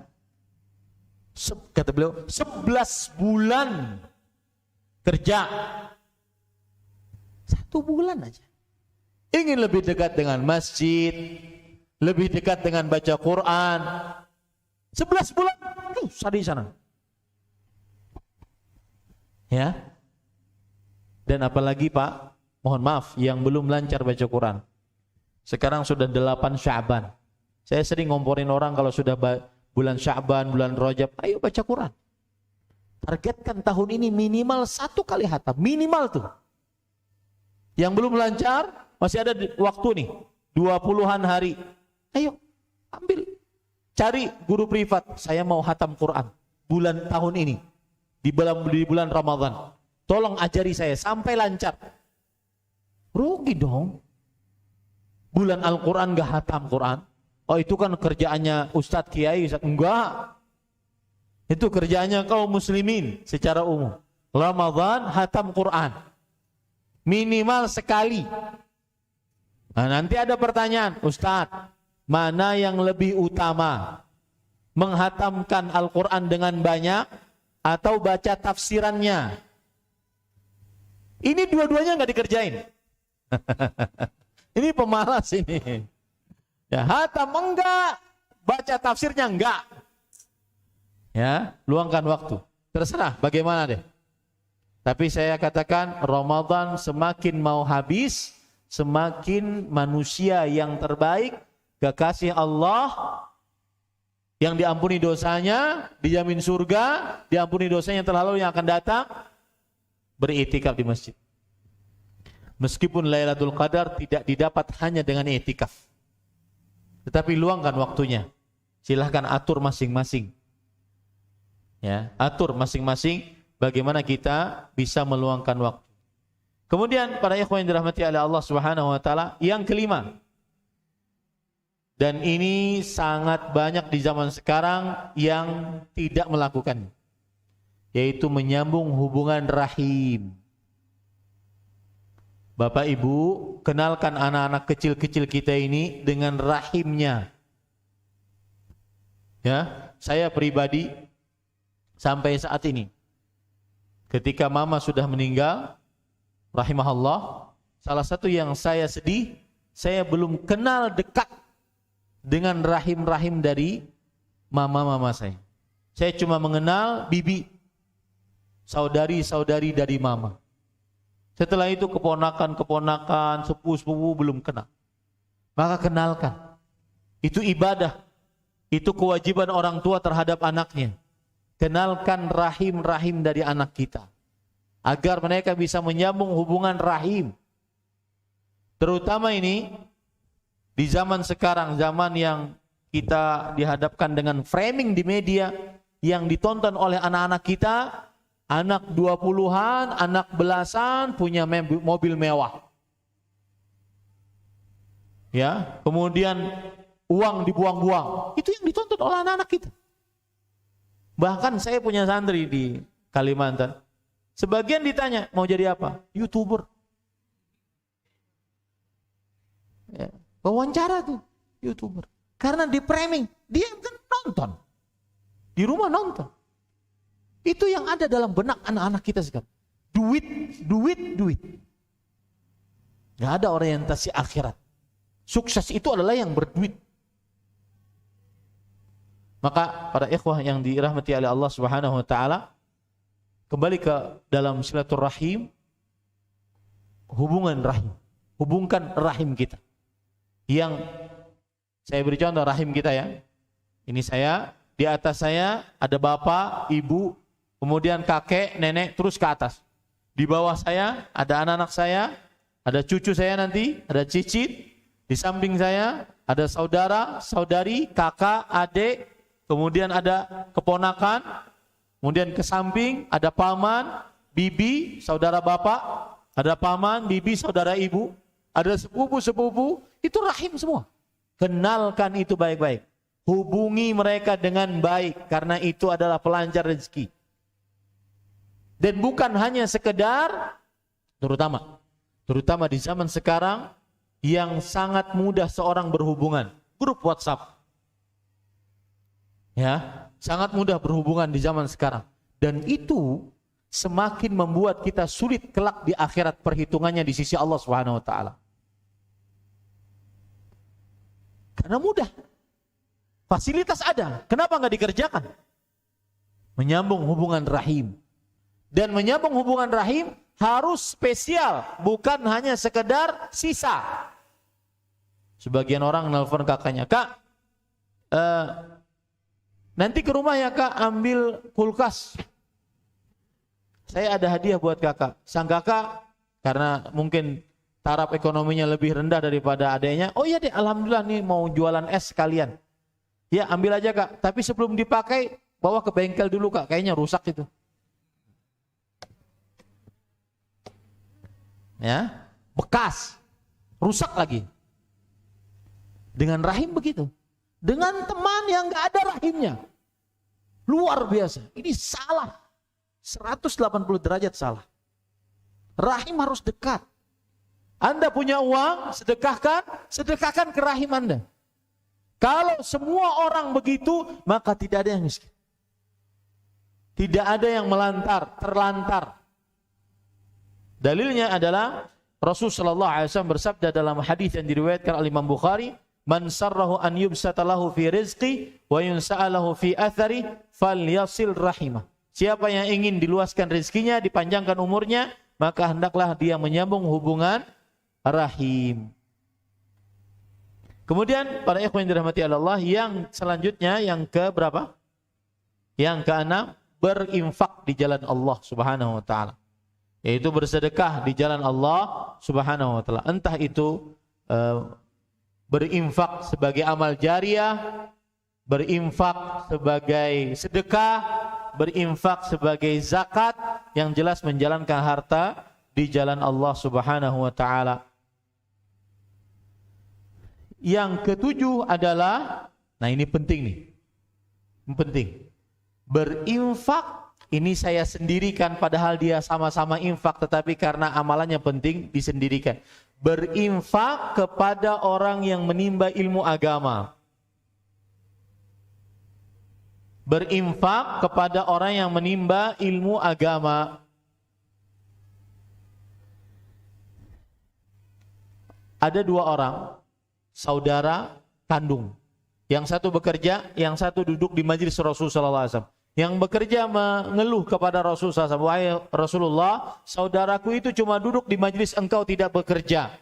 Kata beliau, 11 bulan kerja. 1 bulan aja. Ingin lebih dekat dengan masjid, lebih dekat dengan baca Quran. 11 bulan, di sana. Ya. Dan apalagi Pak, mohon maaf, yang belum lancar baca Quran. Sekarang sudah 8 Sya'ban. Saya sering ngomporin orang kalau sudah bulan Sya'ban, bulan Rajab, ayo baca Quran. Targetkan tahun ini minimal 1 kali khatam, minimal tuh. Yang belum lancar, masih ada waktu nih, 20-an hari. Ayo, ambil. Cari guru privat, saya mau khatam Quran bulan tahun ini, di bulan Ramadan. Tolong ajari saya sampai lancar. Rugi dong. Bulan Al-Quran gak khatam Quran. Oh itu kan kerjaannya Ustadz Kiai. Enggak. Itu kerjaannya kaum muslimin secara umum. Ramadan khatam Quran. Minimal sekali. Nah nanti ada pertanyaan, Ustadz, mana yang lebih utama? Menghatamkan Al-Quran dengan banyak atau baca tafsirannya? Ini dua-duanya nggak dikerjain. Ini pemalas ini. Ya, hatam enggak, baca tafsirnya enggak. Ya, luangkan waktu. Terserah bagaimana deh. Tapi saya katakan Ramadan semakin mau habis, semakin manusia yang terbaik, kekasih Allah yang diampuni dosanya, dijamin surga, diampuni dosanya yang telah lalu yang akan datang, beriktikaf di masjid. Meskipun Lailatul Qadar tidak didapat hanya dengan iktikaf. Tetapi luangkan waktunya. Silahkan atur masing-masing. Ya, atur masing-masing bagaimana kita bisa meluangkan waktu. Kemudian para ikhwan yang dirahmati oleh Allah Subhanahu wa taala, yang kelima. Dan ini sangat banyak di zaman sekarang yang tidak melakukan, yaitu menyambung hubungan rahim. Bapak Ibu, kenalkan anak-anak kecil-kecil kita ini dengan rahimnya. Ya, saya pribadi sampai saat ini, ketika mama sudah meninggal, rahimahullah, salah satu yang saya sedih, saya belum kenal dekat dengan rahim-rahim dari mama-mama saya. Saya cuma mengenal bibi, saudari-saudari dari mama. Setelah itu keponakan-keponakan, sepupu-sepupu belum kenal. Maka kenalkan. Itu ibadah. Itu kewajiban orang tua terhadap anaknya. Kenalkan rahim-rahim dari anak kita. Agar mereka bisa menyambung hubungan rahim. Terutama ini, di zaman sekarang, zaman yang kita dihadapkan dengan framing di media, yang ditonton oleh anak-anak kita, anak 20-an, anak belasan punya mobil mewah. Ya, kemudian uang dibuang-buang. Itu yang ditonton oleh anak-anak kita. Bahkan saya punya santri di Kalimantan. Sebagian ditanya, mau jadi apa? YouTuber. Ya, wawancara tuh YouTuber. Karena di framing, dia kan nonton. Di rumah nonton. Itu yang ada dalam benak anak-anak kita sekarang. Duit. Gak ada orientasi akhirat. Sukses itu adalah yang berduit. Maka para ikhwah yang dirahmati oleh Allah Subhanahu wa taala, kembali ke dalam silaturahim, hubungan rahim. Hubungkan rahim kita. Yang saya beri contoh rahim kita ya. Ini saya, di atas saya ada bapak, ibu, kemudian kakek, nenek, terus ke atas. Di bawah saya ada anak-anak saya, ada cucu saya nanti, ada cicit. Di samping saya ada saudara, saudari, kakak, adik, kemudian ada keponakan, kemudian ke samping ada paman, bibi, saudara bapak, ada paman, bibi, saudara ibu, ada sepupu-sepupu, itu rahim semua. Kenalkan itu baik-baik. Hubungi mereka dengan baik, karena itu adalah pelancar rezeki. Dan bukan hanya sekedar, terutama di zaman sekarang, yang sangat mudah seorang berhubungan. Grup WhatsApp. Ya, sangat mudah berhubungan di zaman sekarang. Dan itu semakin membuat kita sulit kelak di akhirat perhitungannya di sisi Allah Subhanahu wa taala. Karena mudah. Fasilitas ada, kenapa enggak dikerjakan? Menyambung hubungan rahim. Dan menyambung hubungan rahim harus spesial, bukan hanya sekedar sisa. Sebagian orang nelpon kakaknya, "Kak, nanti ke rumah ya Kak, ambil kulkas. Saya ada hadiah buat kakak." Sang kakak, karena mungkin taraf ekonominya lebih rendah daripada adanya, "Oh iya deh, alhamdulillah nih mau jualan es sekalian. Ya ambil aja Kak, tapi sebelum dipakai, bawa ke bengkel dulu Kak, kayaknya rusak itu." Ya, bekas, rusak lagi. Dengan rahim begitu. Dengan teman yang gak ada rahimnya. Luar biasa. Ini salah. 180 derajat salah. Rahim harus dekat. Anda punya uang, sedekahkan ke rahim Anda. Kalau semua orang begitu, maka tidak ada yang miskin. Tidak ada yang terlantar. Dalilnya adalah Rasul sallallahu alaihi wasallam bersabda dalam hadis yang diriwayatkan oleh Imam Bukhari, "Man sarrahu an yubsata lahu fi rizqi wa yunsa'alahu fi athari falyasil rahimah." Siapa yang ingin diluaskan rezekinya, dipanjangkan umurnya, maka hendaklah dia menyambung hubungan rahim. Kemudian para ikhwan yang dirahmati Allah, yang selanjutnya yang ke berapa? Yang keenam, berinfak di jalan Allah Subhanahu wa taala. Yaitu bersedekah di jalan Allah Subhanahu wa taala. Entah itu berinfak sebagai amal jariah, berinfak sebagai sedekah, berinfak sebagai zakat, yang jelas menjalankan harta di jalan Allah Subhanahu wa taala. Yang ketujuh adalah, nah ini penting nih. Penting. Berinfak, ini saya sendirikan padahal dia sama-sama infak, tetapi karena amalannya penting disendirikan. Berinfak kepada orang yang menimba ilmu agama. Berinfak kepada orang yang menimba ilmu agama. Ada dua orang, saudara kandung. Yang satu bekerja, yang satu duduk di majelis Rasulullah SAW. Yang bekerja mengeluh kepada Rasulullah SAW, "Wahai Rasulullah, saudaraku itu cuma duduk di majelis, engkau tidak bekerja."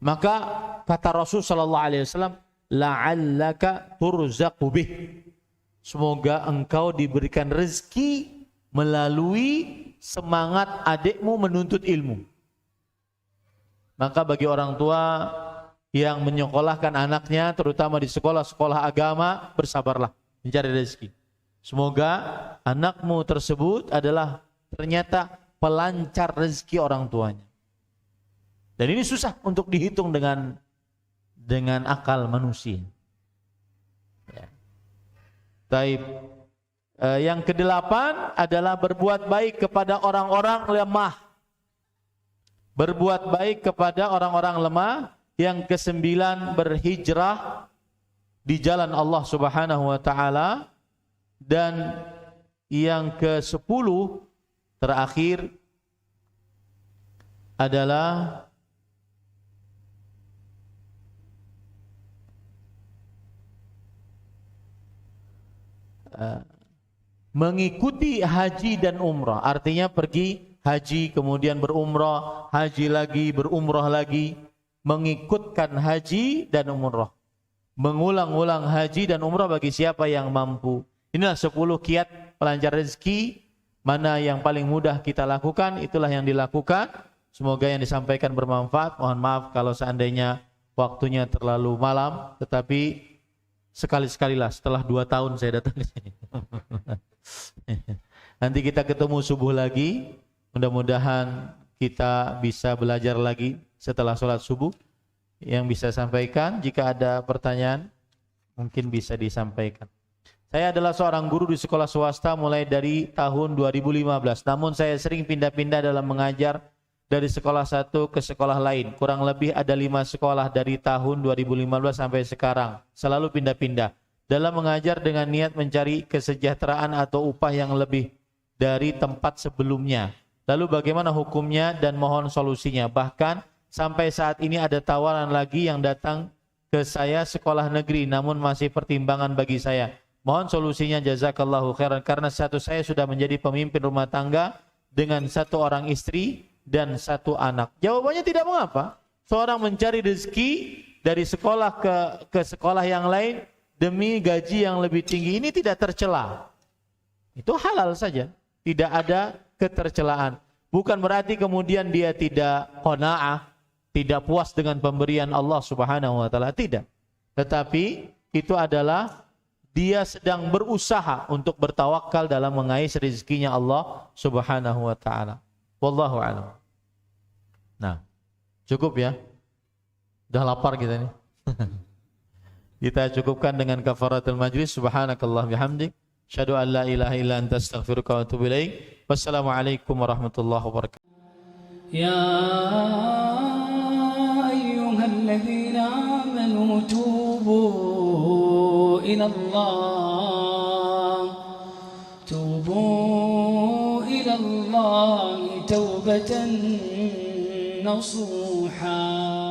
Maka kata Rasulullah SAW, "La'allaka turzaqu bih." Semoga engkau diberikan rezeki melalui semangat adikmu menuntut ilmu. Maka bagi orang tua yang menyekolahkan anaknya, terutama di sekolah-sekolah agama, bersabarlah mencari rezeki. Semoga anakmu tersebut adalah ternyata pelancar rezeki orang tuanya. Dan ini susah untuk dihitung dengan akal manusia. Ya. Taib. Yang kedelapan adalah berbuat baik kepada orang-orang lemah. Berbuat baik kepada orang-orang lemah. yang ke-9 berhijrah di jalan Allah Subhanahu wa taala, dan yang ke-10 terakhir adalah mengikuti haji dan umrah. Artinya pergi haji kemudian berumrah, haji lagi, berumrah lagi, mengikutkan haji dan umrah, mengulang-ulang haji dan umrah bagi siapa yang mampu. Inilah 10 kiat pelancar rezeki. Mana yang paling mudah kita lakukan, itulah yang dilakukan. Semoga yang disampaikan bermanfaat. Mohon maaf kalau seandainya waktunya terlalu malam, tetapi sekali-sekalilah setelah 2 tahun saya datang ke sini. Nanti kita ketemu subuh lagi. Mudah-mudahan kita bisa belajar lagi setelah sholat subuh. Yang bisa sampaikan, jika ada pertanyaan mungkin bisa disampaikan. Saya adalah seorang guru di sekolah swasta mulai dari tahun 2015. Namun saya sering pindah-pindah dalam mengajar dari sekolah satu ke sekolah lain. Kurang lebih ada 5 sekolah dari tahun 2015 sampai sekarang. Selalu pindah-pindah. Dalam mengajar dengan niat mencari kesejahteraan atau upah yang lebih dari tempat sebelumnya. Lalu bagaimana hukumnya dan mohon solusinya. Bahkan sampai saat ini ada tawaran lagi yang datang ke saya sekolah negeri, namun masih pertimbangan bagi saya. Mohon solusinya, jazakallahu khairan. Karena saya sudah menjadi pemimpin rumah tangga dengan 1 orang istri dan 1 anak. Jawabannya tidak mengapa. Seorang mencari rezeki dari sekolah ke sekolah yang lain demi gaji yang lebih tinggi, ini tidak tercela. Itu halal saja. Tidak ada ketercelaan. Bukan berarti kemudian dia tidak qanaah, tidak puas dengan pemberian Allah Subhanahu wa taala, tidak. Tetapi itu adalah dia sedang berusaha untuk bertawakal dalam mengais rezekinya Allah Subhanahu wa taala. Wallahu a'lam. Nah, cukup ya. Udah lapar kita nih. Kita cukupkan dengan kafaratul majlis. Subhanakallah bihamdik, asyhadu an la ilaha illa anta astaghfiruka wa atubu ilaik. Wassalamualaikum warahmatullahi wabarakatuh. يا أيها الذين آمنوا توبوا إلى الله توبة نصوحا.